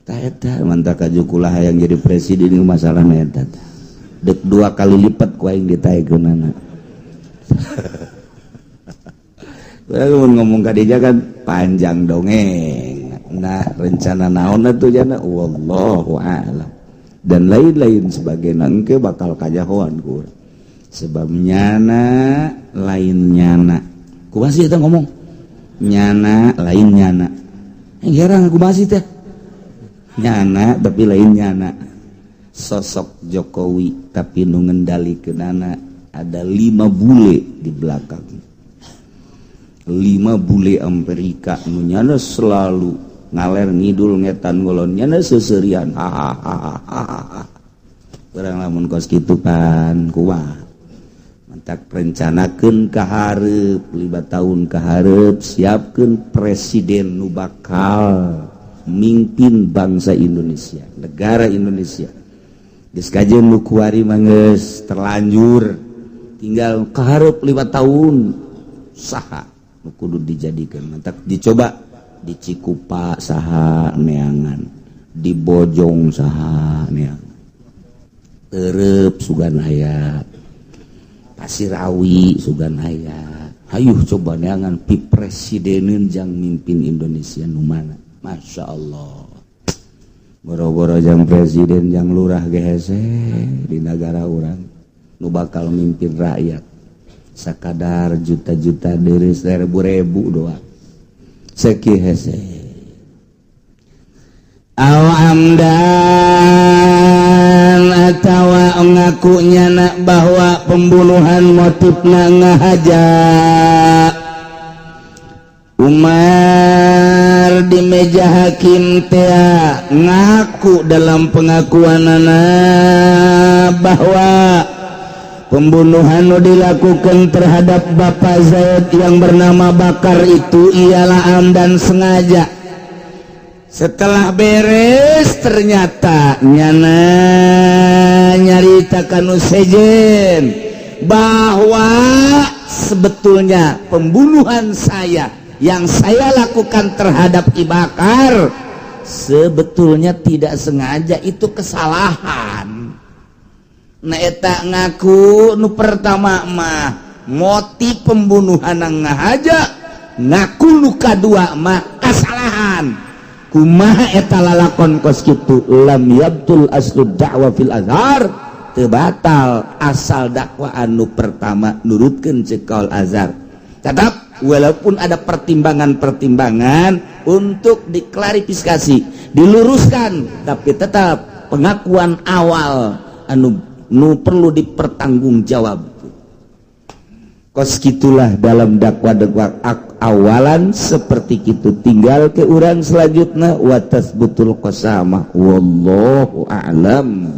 Speaker 3: tah eta mantap kajukulah hayang jadi presiden ieu masalahna eta dek 2 kali lipat ku aing ditaekeunana mun ngomong ka dieu kan panjang dongeng nah rencana naon atuh jana wallahu a'lam dan lain-lain sebagainya engke bakal kajahoan ku sebab nyana lain nyana ku masih eta ngomong nyana lain nyana heran aku masih teh nyana tapi lain nyana sosok Jokowi tapi nu ngendalikeunana ada 5 bule di belakang 5 bule Amerika nu nyana selalu ngaler ngidul ngetan ngolon nyana seserian urang lamun kos kitu kan kumaha mantak rencanakeun ka hareup 5 tahun ka hareup siapkeun presiden nu bakal mimpin bangsa Indonesia negara Indonesia geus kajeun nu kuari mah geus terlanjur tinggal ka hareup 5 tahun saha nu kudu dijadikeun mantak dicoba di Cikupa saha neangan di Bojong saha neangan Terep sugan aya Pasirawi sugan aya hayuh coba neangan pi presidenin jang mimpin Indonesia nu mana Masya Allah boro-boro jang presiden jang lurah ge hese di negara urang nu bakal mimpin rakyat sakadar juta-juta deureus ribu-ribu doang seki hese amdan atawa ngakunya nak bahwa pembunuhan motifna ngahaja Umar di meja hakim teh ngaku dalam pengakuanana bahwa pembunuhan dilakukan terhadap Bapak Zaid yang bernama Bakar itu ialah amdan sengaja. Setelah beres ternyata nyana nyaritakan sejen bahwa sebetulnya pembunuhan saya yang saya lakukan terhadap Ki Bakar sebetulnya tidak sengaja, itu kesalahan. Nah eta ngaku nu pertama mah motif pembunuhan ngahaja, ngaku nu kadua mah kesalahan. Kumaha eta lalakon kos kitu lam yabtul aslu da'wa fil azhar, teu batal asal dakwah anu pertama nurutkeun cekaul azhar. Tetap walaupun ada pertimbangan-pertimbangan untuk diklarifikasi, diluruskan, tapi tetap pengakuan awal anu perlu dipertanggungjawab. Kos gitulah dalam dakwah-dakwah awalan seperti itu. Tinggal ke urang selanjutnya watas betul qasamah wallahu a'lam.